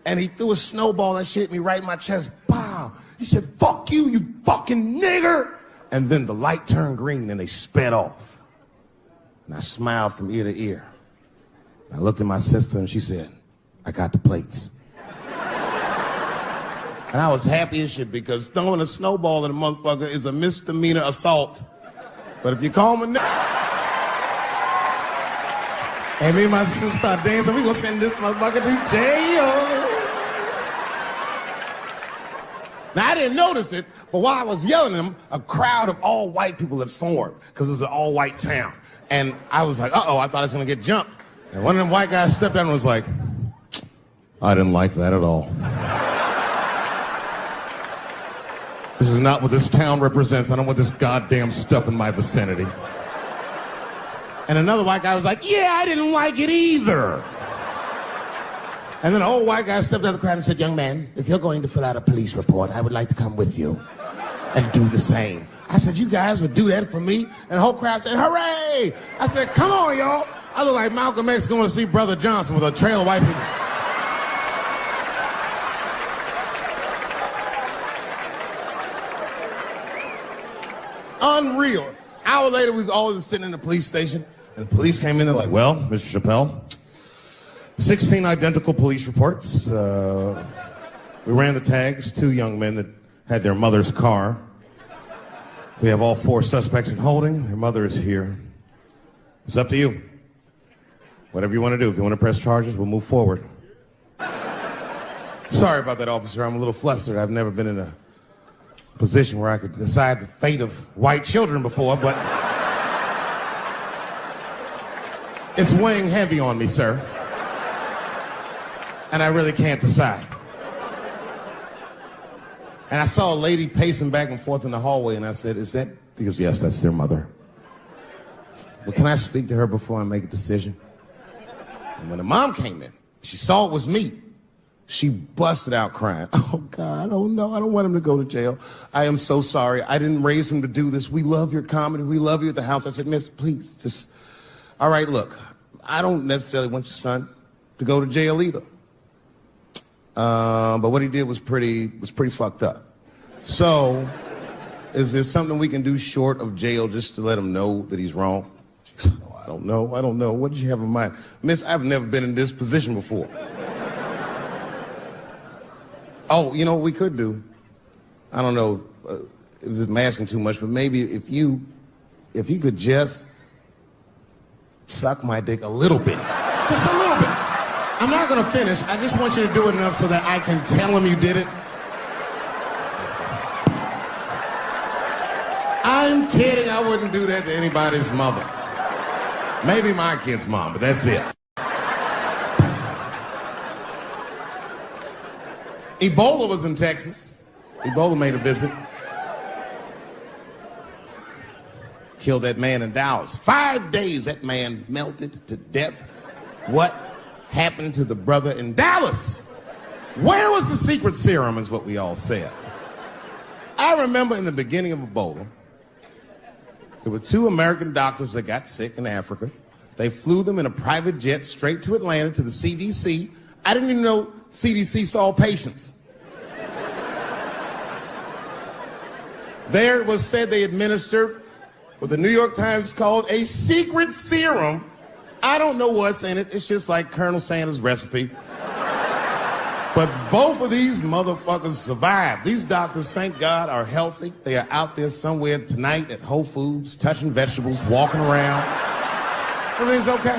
And he threw a snowball and shit hit me right in my chest. Pow. He said, fuck you, you fucking nigger. And then the light turned green and they sped off. And I smiled from ear to ear. I looked at my sister and she said, I got the plates. And I was happy as shit because throwing a snowball at a motherfucker is a misdemeanor assault. But if you call me and me and my sister start dancing, we gonna send this motherfucker to jail. Now, I didn't notice it, but while I was yelling at him, a crowd of all white people had formed because it was an all-white town. And I was like, uh-oh, I thought I was gonna get jumped. And one of them white guys stepped down and was like, I didn't like that at all. This is not what this town represents. I don't want this goddamn stuff in my vicinity. And another white guy was like, yeah, I didn't like it either. And then an old white guy stepped out of the crowd and said, young man, if you're going to fill out a police report, I would like to come with you and do the same. I said, you guys would do that for me? And the whole crowd said, hooray! I said, come on, y'all. I look like Malcolm X going to see Brother Johnson with a trail of white people. Unreal. Hour later, we was all just sitting in the police station, and the police came in. They're like, well, Mr. Chappelle, 16 identical police reports. We ran the tags, 2 young men that had their mother's car. We have all 4 suspects in holding. Their mother is here. It's up to you. Whatever you want to do. If you want to press charges, we'll move forward. Sorry about that, officer. I'm a little flustered. I've never been in a position where I could decide the fate of white children before, but it's weighing heavy on me, sir. And I really can't decide. And I saw a lady pacing back and forth in the hallway, and I said, is that? He goes, yes, that's their mother. Well, can I speak to her before I make a decision? And when the mom came in, she saw it was me. She busted out crying. Oh, God, oh, no, I don't want him to go to jail. I am so sorry. I didn't raise him to do this. We love your comedy. We love you at the house. I said, miss, please, just, all right, look, I don't necessarily want your son to go to jail either. But what he did was pretty fucked up. So, is there something we can do short of jail just to let him know that he's wrong? She goes, oh, I don't know. What did you have in mind? Miss, I've never been in this position before. Oh, you know what we could do? I don't know if I'm asking too much, but maybe if you could just suck my dick a little bit. Just a little bit. I'm not gonna finish. I just want you to do it enough so that I can tell him you did it. I'm kidding. I wouldn't do that to anybody's mother. Maybe my kid's mom, but that's it. Ebola was in Texas. Ebola made a visit. Killed that man in Dallas. 5 days that man melted to death. What happened to the brother in Dallas? Where was the secret serum is what we all said. I remember in the beginning of Ebola, there were 2 American doctors that got sick in Africa. They flew them in a private jet straight to Atlanta to the CDC. I didn't even know CDC saw patients. There it was said they administered what the New York Times called a secret serum. I don't know what's in it. It's just like Colonel Sanders' recipe. But both of these motherfuckers survived. These doctors, thank God, are healthy. They are out there somewhere tonight at Whole Foods, touching vegetables, walking around. Everything's okay.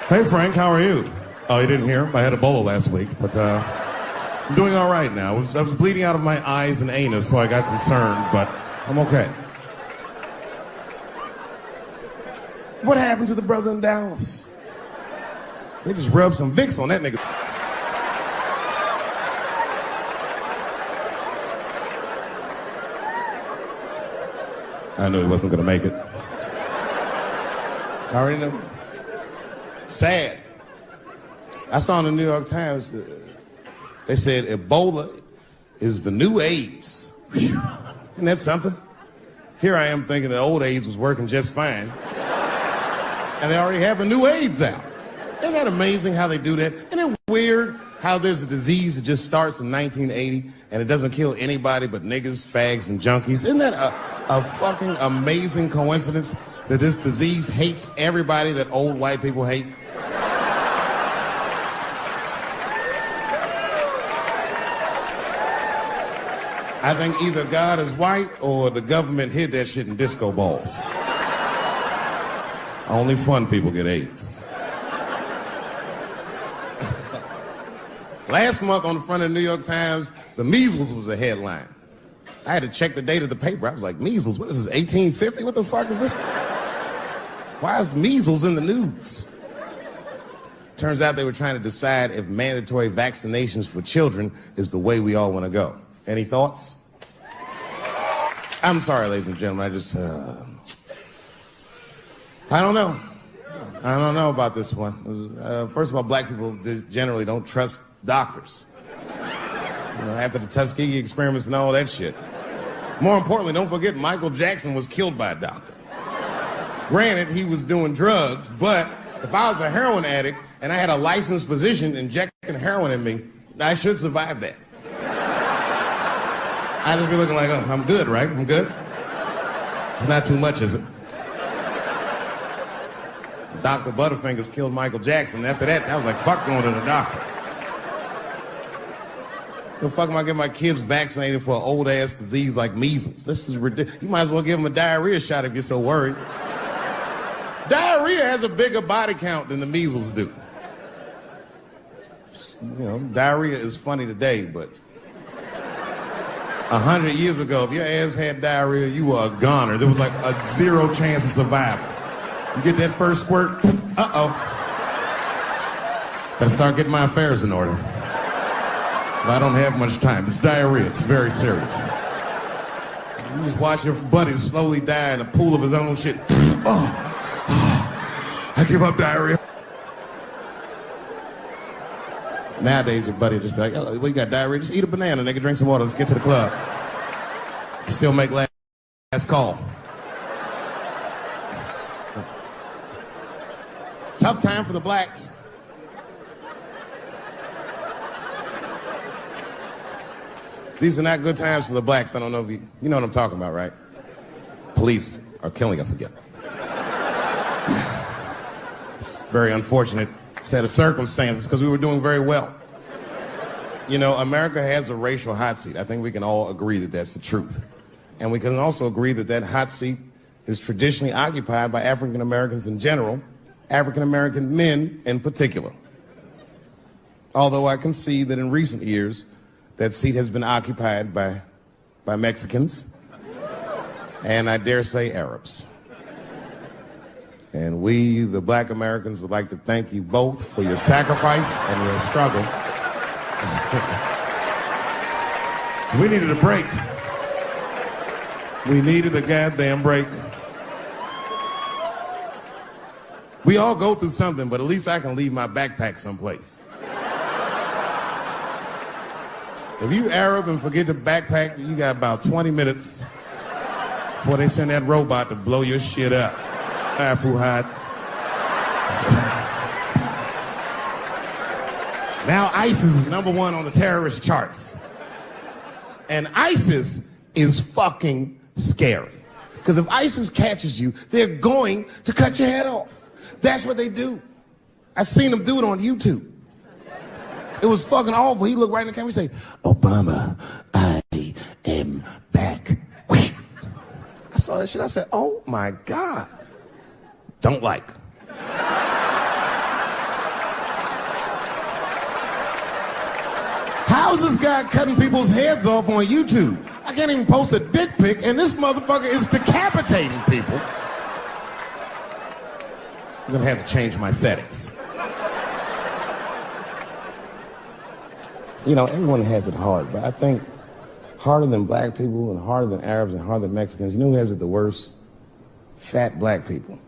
Hey, Frank, how are you? Oh, you didn't hear? I had Ebola last week, but I'm doing all right now. I was bleeding out of my eyes and anus, so I got concerned, but I'm okay. What happened to the brother in Dallas? They just rubbed some Vicks on that nigga. I knew he wasn't gonna make it. I already knew. Sad. I saw in the New York Times, they said Ebola is the new AIDS. Whew. Isn't that something? Here I am thinking that old AIDS was working just fine. And they already have a new AIDS out. Isn't that amazing how they do that? Isn't it weird how there's a disease that just starts in 1980 and it doesn't kill anybody but niggas, fags, and junkies? Isn't that a fucking amazing coincidence that this disease hates everybody that old white people hate? I think either God is white or the government hid that shit in disco balls. Only fun people get AIDS. Last month on the front of the New York Times, the measles was a headline. I had to check the date of the paper. I was like, measles, what is this, 1850? What the fuck is this? Why is measles in the news? Turns out they were trying to decide if mandatory vaccinations for children is the way we all want to go. Any thoughts? I'm sorry, ladies and gentlemen, I don't know. I don't know about this one. First of all, black people generally don't trust doctors. You know, after the Tuskegee experiments and all that shit. More importantly, don't forget Michael Jackson was killed by a doctor. Granted, he was doing drugs, but if I was a heroin addict and I had a licensed physician injecting heroin in me, I should survive that. I'd just be looking like, oh, I'm good, right? I'm good? It's not too much, is it? Dr. Butterfingers killed Michael Jackson. After that, I was like, fuck going to the doctor. The fuck am I getting my kids vaccinated for an old-ass disease like measles? This is ridiculous. You might as well give them a diarrhea shot if you're so worried. Diarrhea has a bigger body count than the measles do. You know, diarrhea is funny today, but 100 years ago, if your ass had diarrhea, you were a goner. There was like a 0 chance of survival. You get that first squirt, uh-oh. Better start getting my affairs in order. But I don't have much time. It's diarrhea. It's very serious. You just watch your buddy slowly die in a pool of his own shit. I give up diarrhea. Nowadays, your buddy just be like, oh, well, you got diarrhea? Just eat a banana, nigga, drink some water. Let's get to the club. Still make last call. Tough time for the blacks. These are not good times for the blacks. I don't know if you know what I'm talking about, right? Police are killing us again. It's a very unfortunate set of circumstances because we were doing very well. You know, America has a racial hot seat. I think we can all agree that that's the truth. And we can also agree that that hot seat is traditionally occupied by African Americans in general, African American men in particular. Although I can see that in recent years, that seat has been occupied by Mexicans, and I dare say Arabs. And we, the black Americans, would like to thank you both for your sacrifice and your struggle. We needed a break. We needed a goddamn break. We all go through something, but at least I can leave my backpack someplace. If you Arab and forget the backpack, you got about 20 minutes before they send that robot to blow your shit up. Fuhad. Now ISIS is #1 on the terrorist charts. And ISIS is fucking scary. Because if ISIS catches you, they're going to cut your head off. That's what they do. I've seen them do it on YouTube. It was fucking awful. He looked right in the camera and say, Obama, I am back. I saw that shit. I said, oh my God. Don't like. How is this guy cutting people's heads off on YouTube? I can't even post a dick pic, and this motherfucker is decapitating people. I'm gonna have to change my settings. You know, everyone has it hard, but I think harder than black people and harder than Arabs and harder than Mexicans, you know who has it the worst? Fat black people.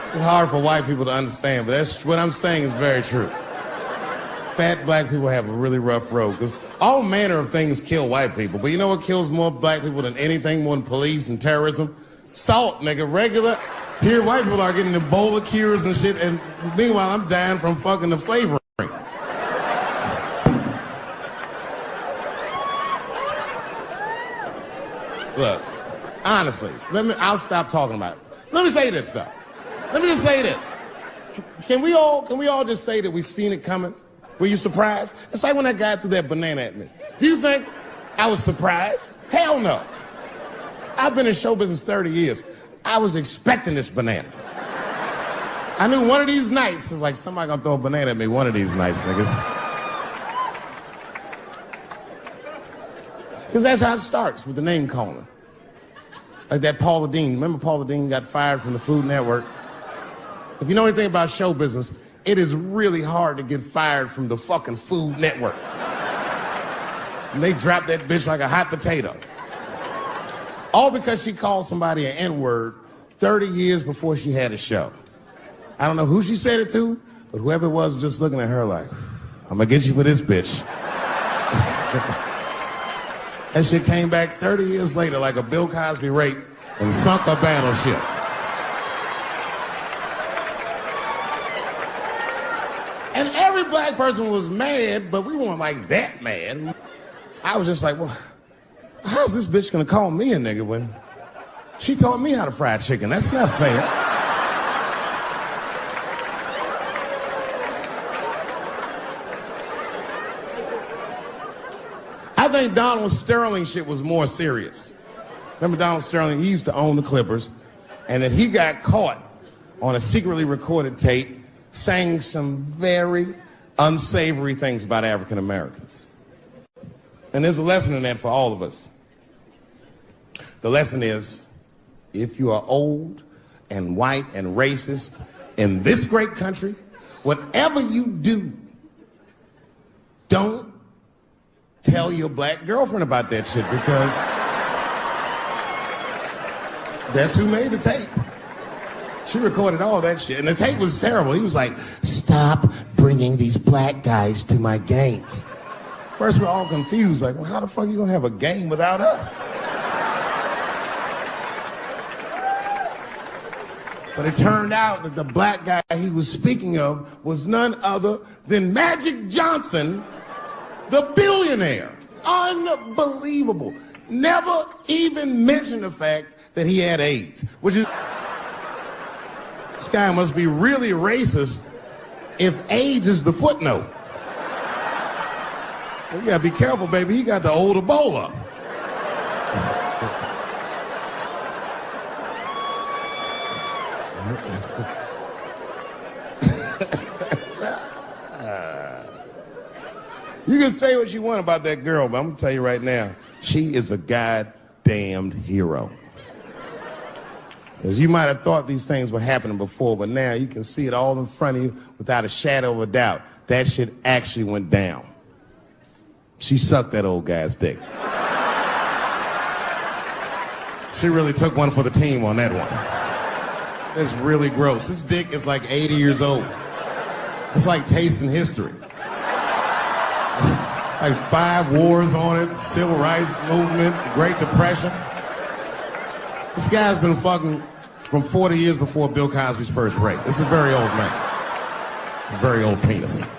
It's hard for white people to understand, but that's what I'm saying is very true. Fat black people have a really rough road because all manner of things kill white people. But you know what kills more black people than anything, more than police and terrorism? Salt, nigga. Regular. Here, white people are getting Ebola cures and shit, and meanwhile, I'm dying from fucking the flavoring. Look, honestly, I'll stop talking about it. Let me say this, though. Let me just say this. Can we all just say that we've seen it coming? Were you surprised? It's like when that guy threw that banana at me. Do you think I was surprised? Hell no. I've been in show business 30 years. I was expecting this banana. I knew one of these nights, it's like somebody gonna throw a banana at me one of these nights, niggas. Because that's how it starts, with the name calling. Like that Paula Deen. Remember Paula Deen got fired from the Food Network? If you know anything about show business, it is really hard to get fired from the fucking Food Network. And they dropped that bitch like a hot potato. All because she called somebody an N-word 30 years before she had a show. I don't know who she said it to, but whoever it was just looking at her like, I'm gonna get you for this bitch. That shit came back 30 years later like a Bill Cosby rape and sunk a battleship. And every black person was mad, but we weren't like that mad. I was just like, well, how's this bitch gonna call me a nigga when she taught me how to fry chicken? That's not fair. I think Donald Sterling shit was more serious. Remember Donald Sterling? He used to own the Clippers, and then he got caught on a secretly recorded tape saying some very unsavory things about African Americans. And there's a lesson in that for all of us. The lesson is, if you are old and white and racist in this great country, whatever you do, don't tell your black girlfriend about that shit, because that's who made the tape. She recorded all that shit, and the tape was terrible. He was like, stop bringing these black guys to my games. First, we're all confused, like, well, how the fuck are you gonna have a game without us? But it turned out that the black guy he was speaking of was none other than Magic Johnson, the billionaire. Unbelievable. Never even mentioned the fact that he had AIDS, which is... This guy must be really racist if AIDS is the footnote. You gotta be careful, baby. He got the old Ebola. You can say what you want about that girl, but I'm gonna tell you right now, she is a goddamned hero. Because you might have thought these things were happening before, but now you can see it all in front of you without a shadow of a doubt. That shit actually went down. She sucked that old guy's dick. She really took one for the team on that one. It's really gross. This dick is like 80 years old. It's like tasting history. Like 5 wars on it, civil rights movement, Great Depression. This guy's been fucking from 40 years before Bill Cosby's first rape. This is a very old man. It's a very old penis.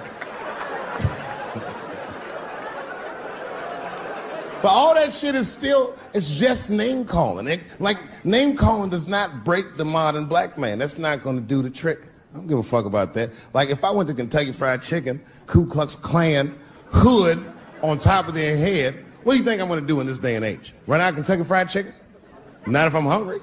But all that shit is still, it's just name calling. Like, name calling does not break the modern black man. That's not gonna do the trick. I don't give a fuck about that. Like, if I went to Kentucky Fried Chicken, Ku Klux Klan, hood on top of their head, what do you think I'm gonna do in this day and age? Run out of Kentucky Fried Chicken? Not if I'm hungry.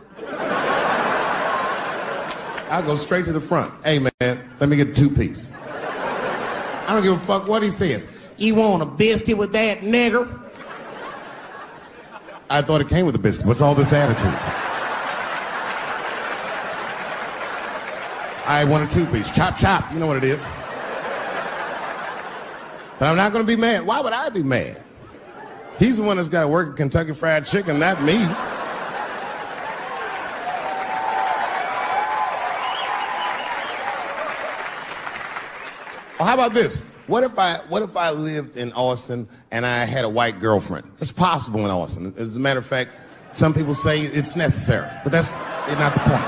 I'll go straight to the front. Hey, man, let me get a 2-piece. I don't give a fuck what he says. You want a biscuit with that, nigger? I thought it came with a biscuit. What's all this attitude? I want a 2-piece. Chop, chop. You know what it is. But I'm not going to be mad. Why would I be mad? He's the one that's got to work at Kentucky Fried Chicken, not me. Well, how about this? What if I lived in Austin and I had a white girlfriend? It's possible in Austin. As a matter of fact, some people say it's necessary, but that's not the point.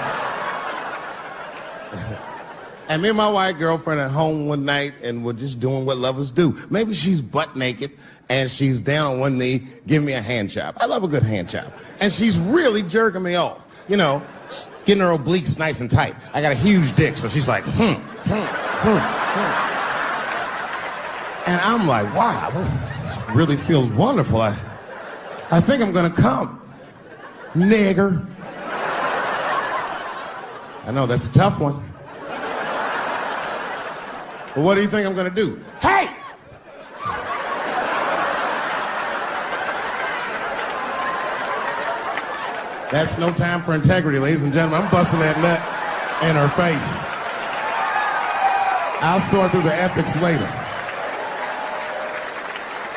And me and my white girlfriend at home one night and we're just doing what lovers do. Maybe she's butt naked and she's down on one knee giving me a hand job. I love a good hand job. And she's really jerking me off. You know, getting her obliques nice and tight. I got a huge dick, so she's like, And I'm like, wow, this really feels wonderful. I think I'm gonna come. Nigger. I know, that's a tough one. But what do you think I'm gonna do? Hey! That's no time for integrity, ladies and gentlemen. I'm busting that nut in her face. I'll sort through the ethics later.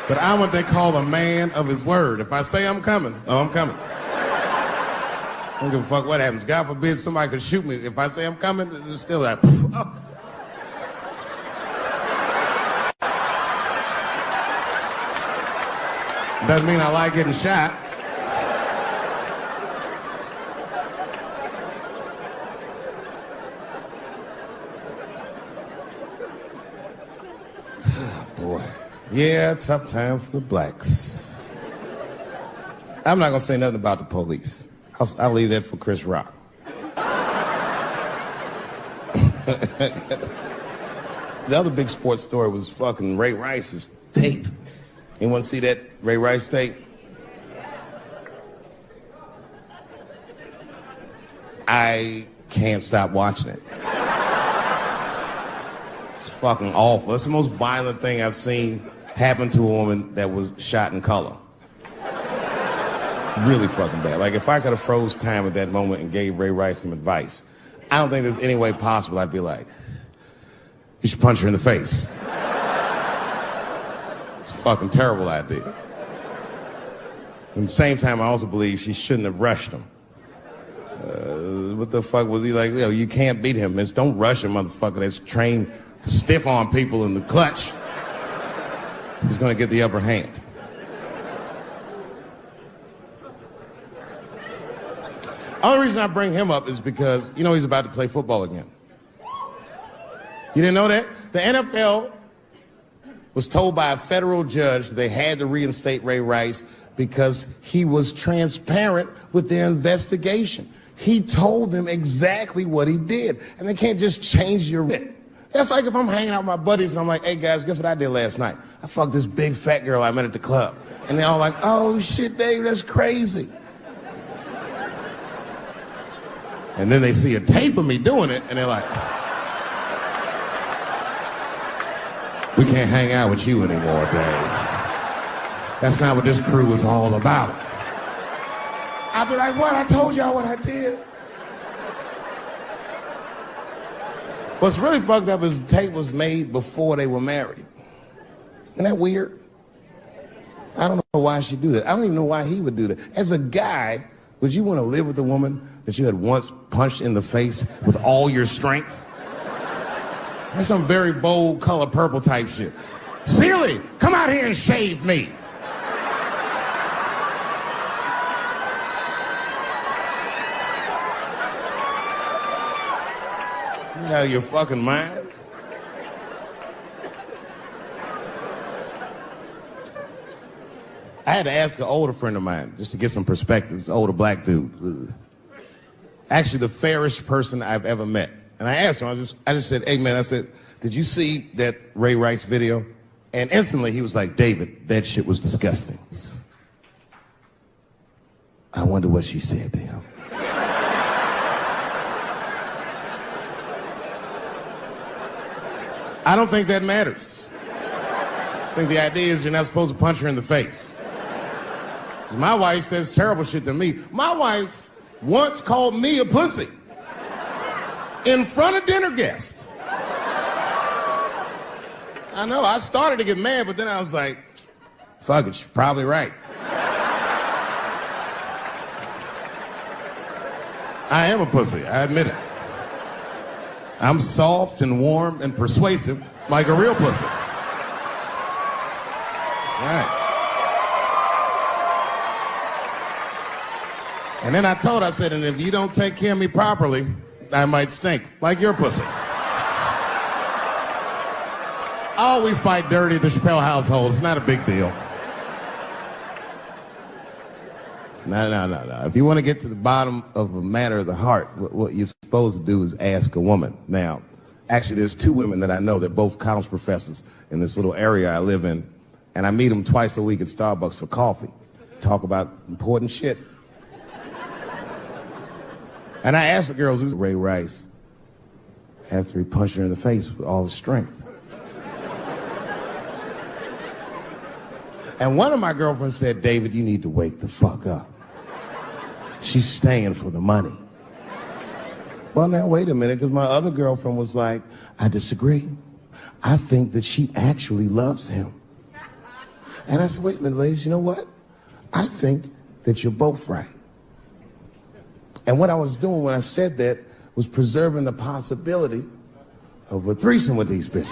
But I'm what they call a man of his word. If I say I'm coming, oh, I'm coming. I don't give a fuck what happens. God forbid somebody could shoot me. If I say I'm coming, it's still like, oh. Doesn't mean I like getting shot. Boy. Yeah, tough time for the blacks. I'm not gonna say nothing about the police. I'll leave that for Chris Rock. The other big sports story was fucking Ray Rice's tape. Anyone see that Ray Rice tape? I can't stop watching it. It's fucking awful. It's the most violent thing I've seen happen to a woman that was shot in color. Really fucking bad. Like, if I could have froze time at that moment and gave Ray Rice some advice, I don't think there's any way possible I'd be like, you should punch her in the face. It's a fucking terrible idea. At the same time, I also believe she shouldn't have rushed him. What the fuck was he like? Yo, you can't beat him. It's don't rush a motherfucker that's trained to stiff arm people in the clutch. He's gonna get the upper hand. Only reason I bring him up is because, you know, he's about to play football again. You didn't know that? The NFL was told by a federal judge that they had to reinstate Ray Rice because he was transparent with their investigation. He told them exactly what he did, and they can't just change your writ. That's like if I'm hanging out with my buddies and I'm like, hey guys, guess what I did last night? I fucked this big fat girl I met at the club. And they're all like, oh shit, Dave, that's crazy. And then they see a tape of me doing it, and they're like, we can't hang out with you anymore, Dave. That's not what this crew is all about. I'll be like, what? I told y'all what I did. What's really fucked up is the tape was made before they were married. Isn't that weird? I don't know why she'd do that. I don't even know why he would do that. As a guy, would you want to live with a woman that you had once punched in the face with all your strength? That's some very bold color purple type shit. Sealy, come out here and shave me. You out of your fucking mind? I had to ask an older friend of mine just to get some perspective. This older black dude. Actually, the fairest person I've ever met. And I asked him, I just said, hey, man, I said, did you see that Ray Rice video? And instantly he was like, David, that shit was disgusting. I wonder what she said to him. I don't think that matters. I think the idea is you're not supposed to punch her in the face. My wife says terrible shit to me. My wife once called me a pussy in front of dinner guests. I know, I started to get mad, but then I was like, fuck it, she's probably right. I am a pussy, I admit it. I'm soft and warm and persuasive like a real pussy. Right. And then I told her, I said, and if you don't take care of me properly, I might stink like your pussy. Oh, we fight dirty at the Chappelle household. It's not a big deal. No. If you want to get to the bottom of a matter of the heart, what you're supposed to do is ask a woman. Now, actually, there's two women that I know. They're both college professors in this little area I live in. And I meet them twice a week at Starbucks for coffee. Talk about important shit. And I asked the girls, who's Ray Rice? After he punched her in the face with all his strength. And one of my girlfriends said, David, you need to wake the fuck up. She's staying for the money. Well, now, wait a minute, because my other girlfriend was like, I disagree. I think that she actually loves him. And I said, wait a minute, ladies, you know what? I think that you're both right. And what I was doing when I said that was preserving the possibility of a threesome with these bitches.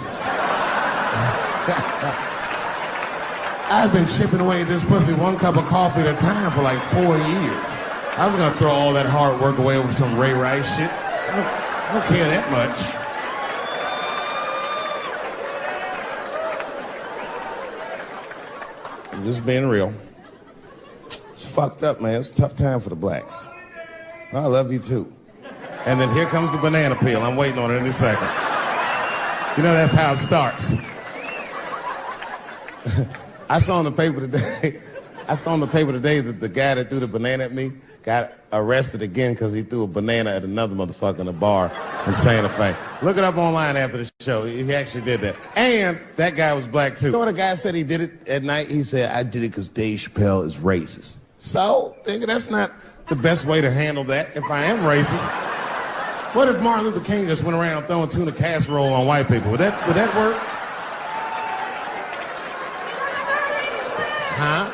I've been chipping away at this pussy one cup of coffee at a time for like 4 years. I was gonna throw all that hard work away with some Ray Rice shit. I don't care that much. I'm just being real. It's fucked up, man. It's a tough time for the blacks. I love you too. And then here comes the banana peel. I'm waiting on it any second. You know, that's how it starts. I saw in the paper today that the guy that threw the banana at me got arrested again because he threw a banana at another motherfucker in a bar in Santa Fe. Look it up online after the show. He actually did that. And that guy was black too. You know what the guy said he did it at night? He said, I did it because Dave Chappelle is racist. So, nigga, that's not the best way to handle that if I am racist. What if Martin Luther King just went around throwing tuna casserole on white people? Would that work? Huh?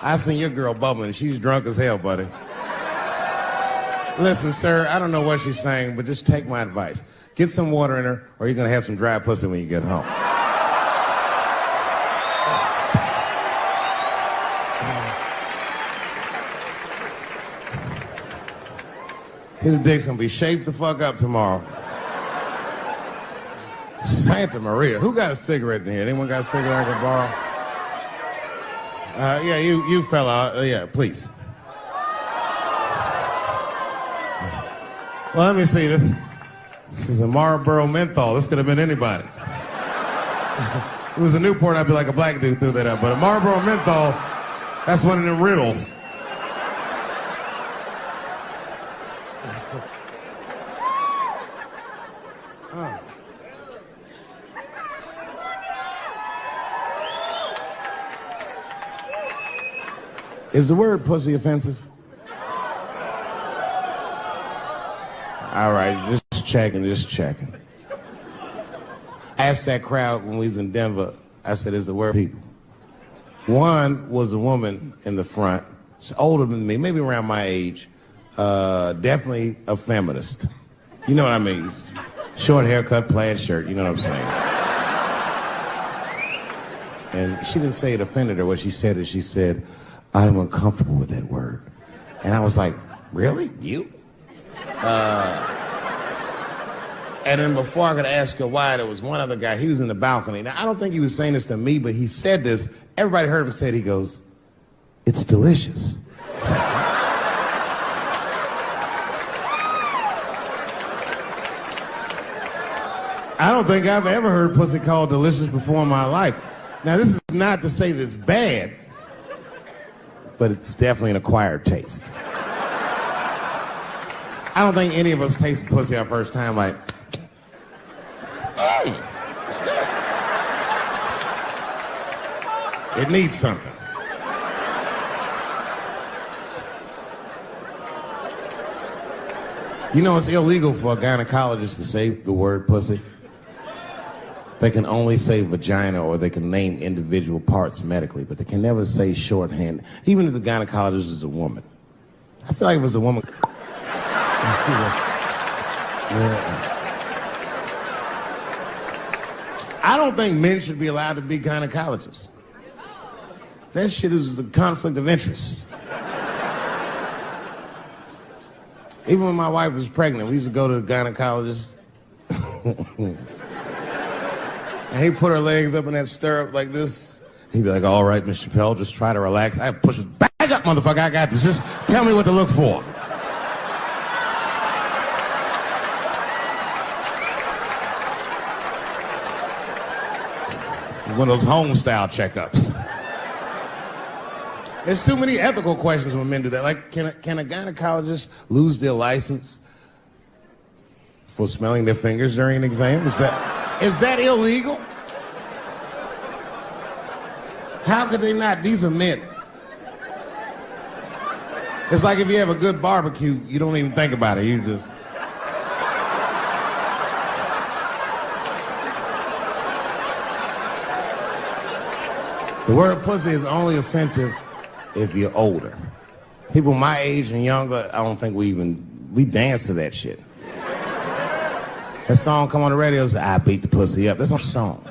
I seen your girl bubbling. She's drunk as hell, buddy. Listen, sir, I don't know what she's saying, but just take my advice. Get some water in her, or you're gonna have some dry pussy when you get home. His dick's gonna be shaped the fuck up tomorrow. Santa Maria. Who got a cigarette in here? Anyone got a cigarette I can borrow? Yeah, you fella. Yeah, please. Well, let me see this. This is a Marlboro menthol. This could have been anybody. If it was a Newport, I'd be like a black dude threw that up. But a Marlboro menthol, that's one of them riddles. Is the word pussy offensive? All right, just checking. I asked that crowd when we was in Denver, I said, is the word people? One was a woman in the front. She's older than me, maybe around my age. Definitely a feminist. You know what I mean? Short haircut, plaid shirt, you know what I'm saying? And she didn't say it offended her. What she said is she said, I'm uncomfortable with that word. And I was like, really? You? And then before I could ask her why, there was one other guy, he was in the balcony. Now, I don't think he was saying this to me, but he said this Everybody heard him say it. He goes, "It's delicious." I don't think I've ever heard pussy called delicious before in my life. Now, this is not to say that it's bad, but it's definitely an acquired taste. I don't think any of us tasted pussy our first time like, hey, it's good. It needs something. You know, it's illegal for a gynecologist to say the word pussy. They can only say vagina, or they can name individual parts medically, but they can never say shorthand, even if the gynecologist is a woman. I feel like if it was a woman... I don't think men should be allowed to be gynecologists. That shit is a conflict of interest. Even when my wife was pregnant, we used to go to the gynecologist. And he'd put her legs up in that stirrup like this. He'd be like, "All right, Mr. Chappelle, just try to relax." I'd push it back up, motherfucker, I got this. Just tell me what to look for. One of those home-style checkups. There's too many ethical questions when men do that. Like, can a gynecologist lose their license for smelling their fingers during an exam? Is that illegal? How could they not? These are men. It's like if you have a good barbecue, you don't even think about it. You just... The word pussy is only offensive if you're older. People my age and younger, I don't think we dance to that shit. That song come on the radio, say, "I beat the pussy up." That's not a song.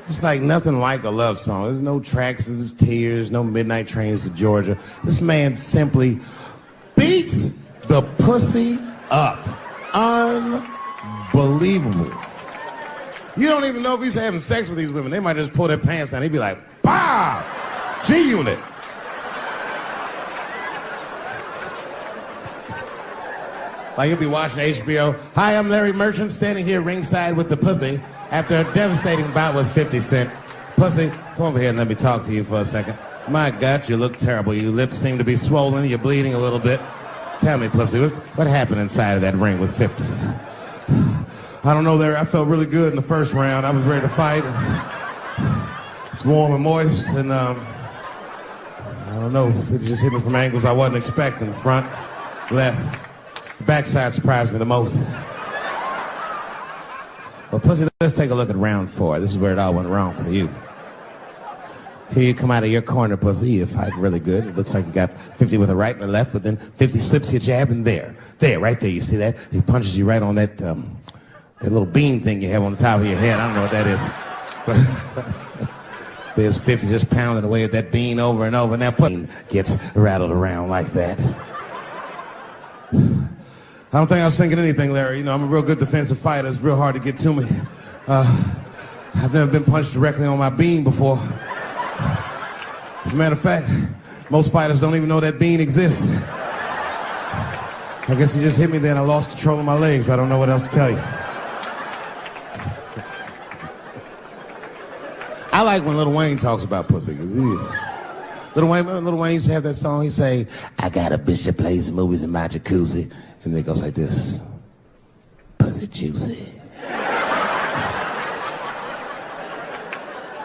It's like nothing like a love song. There's no tracks of his tears, no midnight trains to Georgia. This man simply beats the pussy up. Unbelievable. You don't even know if he's having sex with these women. They might just pull their pants down. He'd be like, "Bah! G-Unit." Like he'll be watching HBO. "Hi, I'm Larry Merchant, standing here ringside with the pussy after a devastating bout with 50 Cent. Pussy, come over here and let me talk to you for a second. My God, you look terrible. Your lips seem to be swollen. You're bleeding a little bit. Tell me, pussy, what happened inside of that ring with 50? I don't know, Larry. I felt really good in the first round. I was ready to fight. It's warm and moist, and I don't know. It just hit me from angles I wasn't expecting. Front, left. The backside surprised me the most. Well, pussy, let's take a look at round 4. This is where it all went wrong for you. Here you come out of your corner, pussy. You fight really good. It looks like you got 50 with a right and a left, but then 50 slips you a jab, and there, right there. You see that? He punches you right on that little bean thing you have on the top of your head. I don't know what that is. There's 50 just pounding away at that bean over and over, and that pussy gets rattled around like that. I don't think I was thinking anything, Larry. You know, I'm a real good defensive fighter. It's real hard to get to me. I've never been punched directly on my bean before. As a matter of fact, most fighters don't even know that bean exists. I guess he just hit me there and I lost control of my legs. I don't know what else to tell you. I like when Lil Wayne talks about pussy, because Lil Wayne used to have that song. He'd say, "I got a bitch that plays movies in my jacuzzi." And then it goes like this. "Pussy juicy."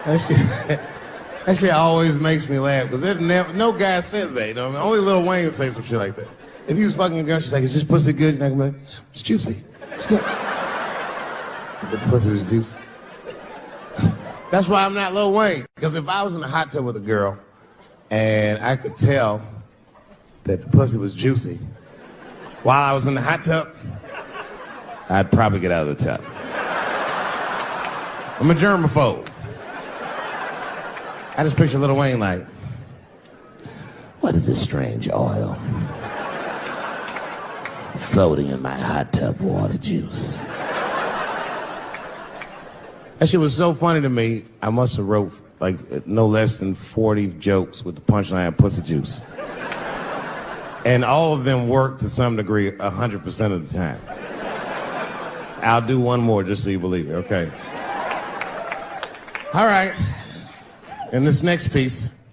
That shit always makes me laugh, because no guy says that, you know what I mean? Only Lil Wayne would say some shit like that. If he was fucking a girl, she's like, "Is this pussy good?" And I can be like, "It's juicy. It's good." The pussy was juicy. That's why I'm not Lil Wayne, because if I was in a hot tub with a girl and I could tell that the pussy was juicy while I was in the hot tub, I'd probably get out of the tub. I'm a germaphobe. I just picture Lil Wayne like, "What is this strange oil floating in my hot tub water juice?" That shit was so funny to me, I must have wrote like no less than 40 jokes with the punchline pussy juice. And all of them work to some degree 100% of the time. I'll do one more just so you believe it, okay? All right. And this next piece,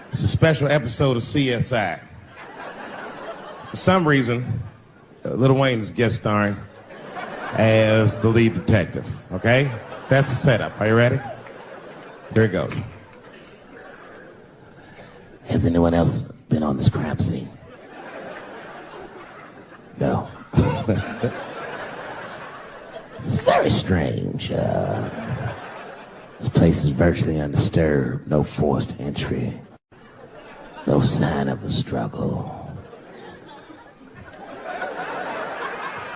it's a special episode of CSI. For some reason, Lil Wayne's guest starring as the lead detective, okay? That's the setup. Are you ready? Here it goes. Has anyone else been on this crime scene? No. It's very strange. This place is virtually undisturbed. No forced entry. No sign of a struggle.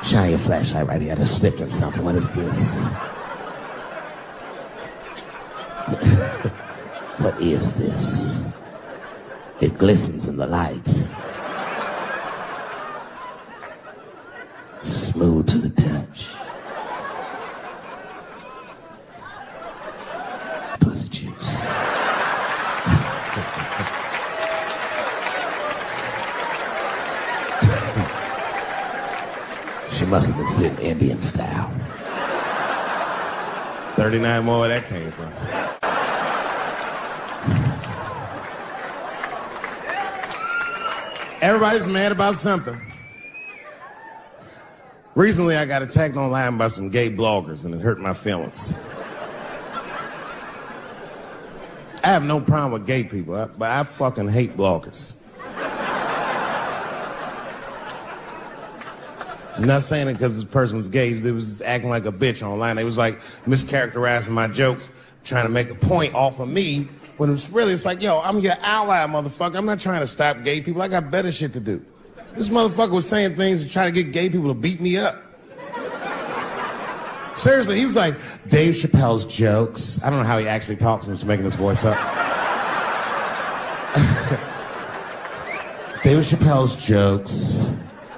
Shine your flashlight right here. I just slipped in something. What is this? What is this? It glistens in the light. Smooth to the touch. Pussy juice. She must have been sitting Indian style. 39 more where that came from. Everybody's mad about something. Recently, I got attacked online by some gay bloggers, and it hurt my feelings. I have no problem with gay people, but I fucking hate bloggers. I'm not saying it because this person was gay. They was acting like a bitch online. They was like mischaracterizing my jokes, trying to make a point off of me, when it's like, yo, I'm your ally, motherfucker. I'm not trying to stop gay people. I got better shit to do. This motherfucker was saying things to try to get gay people to beat me up. Seriously, he was like, Dave Chappelle's jokes. I don't know how he actually talks when he's making his voice up. Dave Chappelle's jokes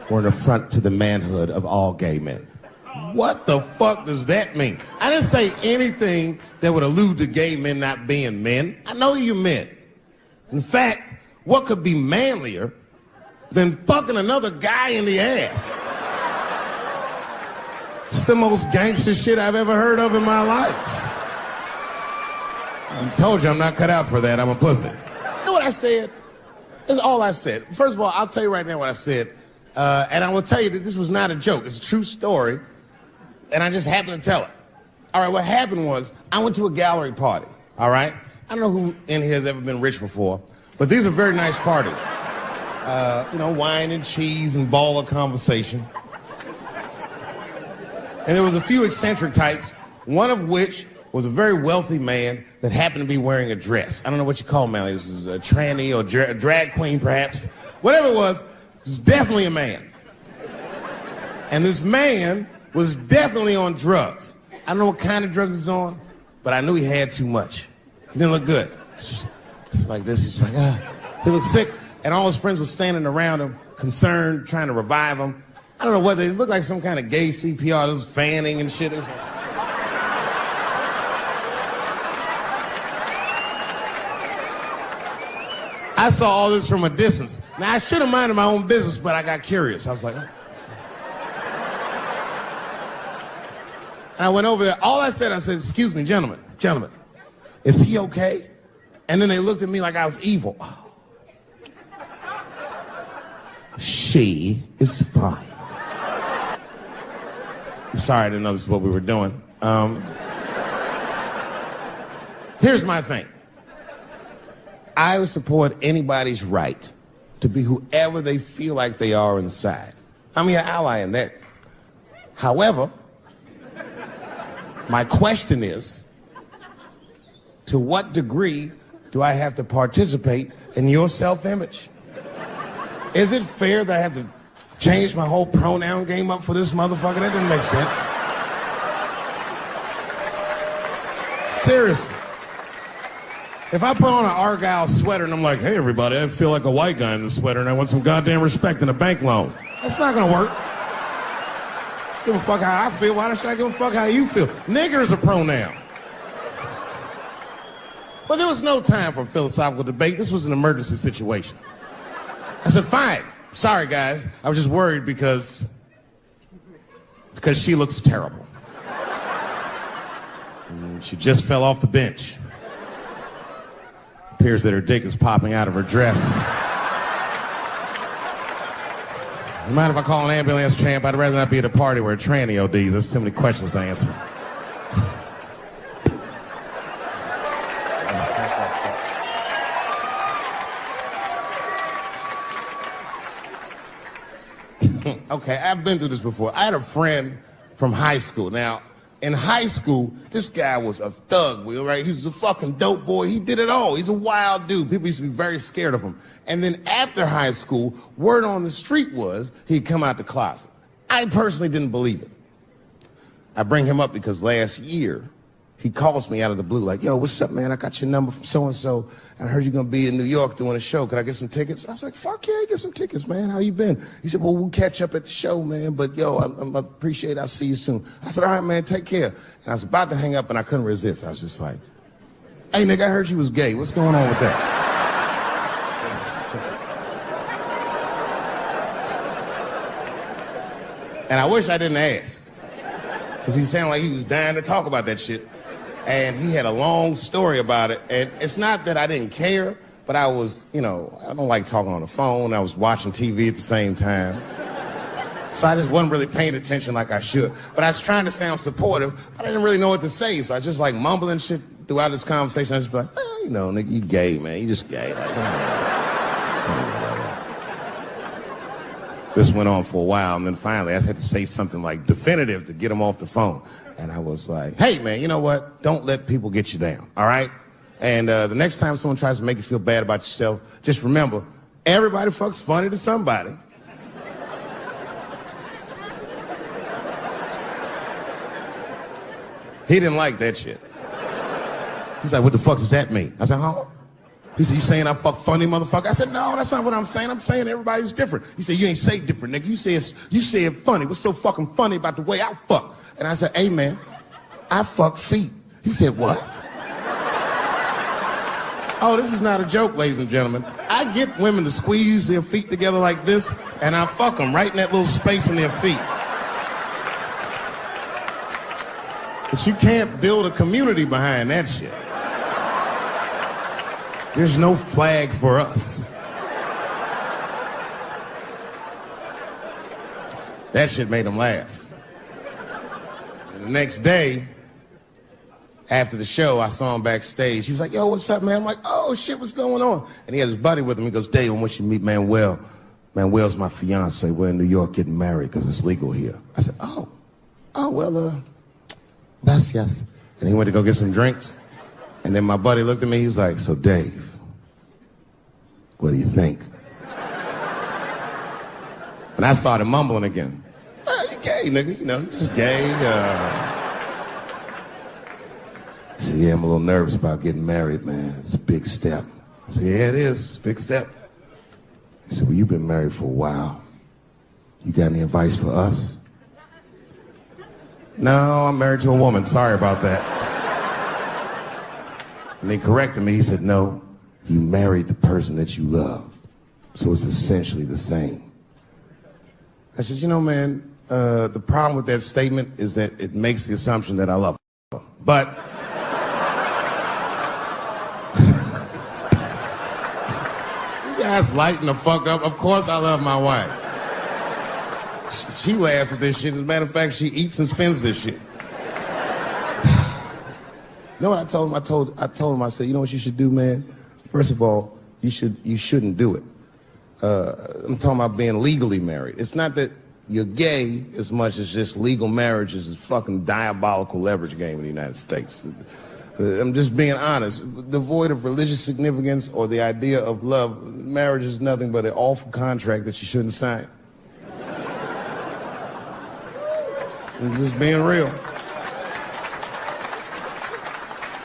were an affront to the manhood of all gay men. What the fuck does that mean? I didn't say anything that would allude to gay men not being men. I know you men. In fact, what could be manlier than fucking another guy in the ass? It's the most gangster shit I've ever heard of in my life. I told you I'm not cut out for that. I'm a pussy. You know what I said? That's all I said. First of all, I'll tell you right now what I said. And I will tell you that this was not a joke. It's a true story. And I just happened to tell it. All right, what happened was I went to a gallery party, all right? I don't know who in here has ever been rich before, but these are very nice parties. You know, wine and cheese and ball of conversation. And there was a few eccentric types, one of which was a very wealthy man that happened to be wearing a dress. I don't know what you call him, man. It was a tranny or a drag queen, perhaps. Whatever it was definitely a man. And this man was definitely on drugs. I don't know what kind of drugs he's on, but I knew he had too much. He didn't look good. It's like this. He's like, he looked sick. And all his friends were standing around him, concerned, trying to revive him. I don't know whether he looked like some kind of gay CPR. There was fanning and shit. I saw all this from a distance. Now, I should have minded my own business, but I got curious. I was like, oh. And I went over there. All I said, excuse me, gentlemen, is he okay? And then they looked at me like I was evil. Oh. She is fine. I'm sorry, I didn't know this is what we were doing. Here's my thing. I would support anybody's right to be whoever they feel like they are inside. I'm your ally in that. However, my question is, to what degree do I have to participate in your self-image? Is it fair that I have to change my whole pronoun game up for this motherfucker? That doesn't make sense. Seriously. If I put on an Argyle sweater and I'm like, hey, everybody, I feel like a white guy in this sweater and I want some goddamn respect and a bank loan. That's not gonna work. Give a fuck how I feel. Why should I give a fuck how you feel? Nigger is a pronoun. But there was no time for philosophical debate. This was an emergency situation. I said, fine. Sorry, guys. I was just worried because she looks terrible. And she just fell off the bench. Appears that her dick is popping out of her dress. You mind if I call an ambulance, champ? I'd rather not be at a party where a tranny ODs. There's too many questions to answer. Okay, I've been through this before. I had a friend from high school. Now, in high school, this guy was a thug, Will, right? He was a fucking dope boy. He did it all. He's a wild dude. People used to be very scared of him. And then after high school, word on the street was he'd come out the closet. I personally didn't believe it. I bring him up because last year, he calls me out of the blue like, yo, what's up, man? I got your number from so-and-so, and I heard you're going to be in New York doing a show. Could I get some tickets? I was like, fuck yeah, get some tickets, man. How you been? He said, well, we'll catch up at the show, man, but yo, I appreciate it. I'll see you soon. I said, all right, man, take care. And I was about to hang up, and I couldn't resist. I was just like, hey, nigga, I heard you was gay. What's going on with that? And I wish I didn't ask, because he sounded like he was dying to talk about that shit. And he had a long story about it. And it's not that I didn't care, but I was, I don't like talking on the phone. I was watching TV at the same time. So I just wasn't really paying attention like I should. But I was trying to sound supportive, but I didn't really know what to say. So I was just like mumbling shit throughout this conversation. I was just like, nigga, you gay, man. You just gay. This went on for a while, and then finally I had to say something like definitive to get him off the phone. And I was like, hey, man, you know what? Don't let people get you down, all right? And the next time someone tries to make you feel bad about yourself, just remember, everybody fucks funny to somebody. He didn't like that shit. He's like, what the fuck does that mean? I said, huh? He said, you saying I fuck funny, motherfucker? I said, no, that's not what I'm saying. I'm saying everybody's different. He said, you ain't say different, nigga. You said funny. What's so fucking funny about the way I fuck? And I said, hey, man, I fuck feet. He said, what? Oh, this is not a joke, ladies and gentlemen. I get women to squeeze their feet together like this, and I fuck them right in that little space in their feet. But you can't build a community behind that shit. There's no flag for us. That shit made him laugh. And the next day, after the show, I saw him backstage. He was like, yo, what's up, man? I'm like, oh, shit, what's going on? And he had his buddy with him. He goes, Dave, I want you to meet Manuel. Manuel's my fiance. We're in New York getting married because it's legal here. I said, well, gracias. And he went to go get some drinks. And then my buddy looked at me. He was like, so, Dave, what do you think? And I started mumbling again. You gay, nigga, you just gay. He said, yeah, I'm a little nervous about getting married, man. It's a big step. I said, yeah, it is. It's a big step. He said, well, you've been married for a while. You got any advice for us? No, I'm married to a woman. Sorry about that. And they corrected me. He said, no, you married the person that you love. So it's essentially the same. I said, man, the problem with that statement is that it makes the assumption that I love her. But you guys lighten the fuck up. Of course I love my wife. She laughs at this shit. As a matter of fact, she eats and spends this shit. You know what I told him? I told him, I said, you know what you should do, man? First of all, you shouldn't do it. I'm talking about being legally married. It's not that you're gay as much as just legal marriage is a fucking diabolical leverage game in the United States. I'm just being honest. Devoid of religious significance or the idea of love, marriage is nothing but an awful contract that you shouldn't sign. I'm just being real.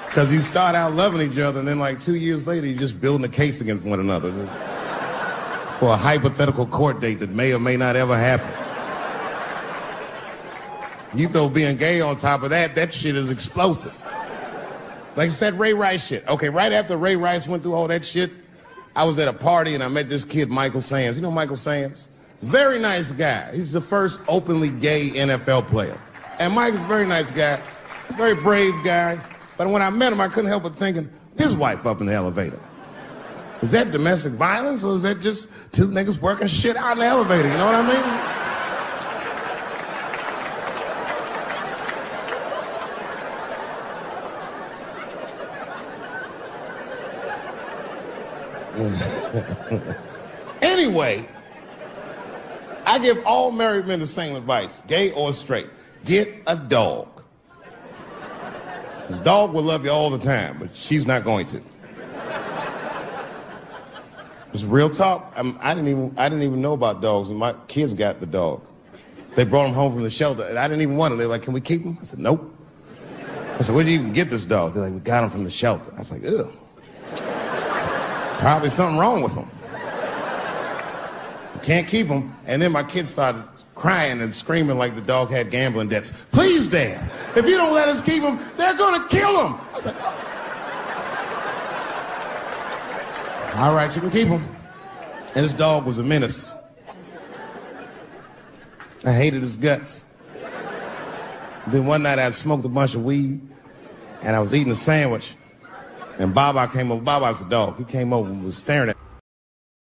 Because you start out loving each other, and then like 2 years later, you're just building a case against one another for a hypothetical court date that may or may not ever happen. You throw being gay on top of that, that shit is explosive. Like it's that Ray Rice shit. Okay, right after Ray Rice went through all that shit, I was at a party and I met this kid, Michael Samms. You know Michael Samms? Very nice guy. He's the first openly gay NFL player. And Mike's a very nice guy, very brave guy. But when I met him, I couldn't help but thinking, his wife up in the elevator. Is that domestic violence or is that just two niggas working shit out in the elevator? You know what I mean? Anyway, I give all married men the same advice, gay or straight. Get a dog. This dog will love you all the time, but she's not going to. It's real talk. I didn't even know about dogs, and my kids got the dog. They brought him home from the shelter, and I didn't even want him. They were like, "Can we keep him?" I said, "Nope." I said, "Where did you even get this dog?" They're like, "We got him from the shelter." I was like, "Ugh. Probably something wrong with him. Can't keep him." And then my kids started crying and screaming like the dog had gambling debts. "Please, Dad, if you don't let us keep him, they're gonna kill him." I was like, "Oh. All right, you can keep him." And this dog was a menace. I hated his guts. Then one night I had smoked a bunch of weed and I was eating a sandwich. And Baba came over. Baba's a dog. He came over and was staring at me.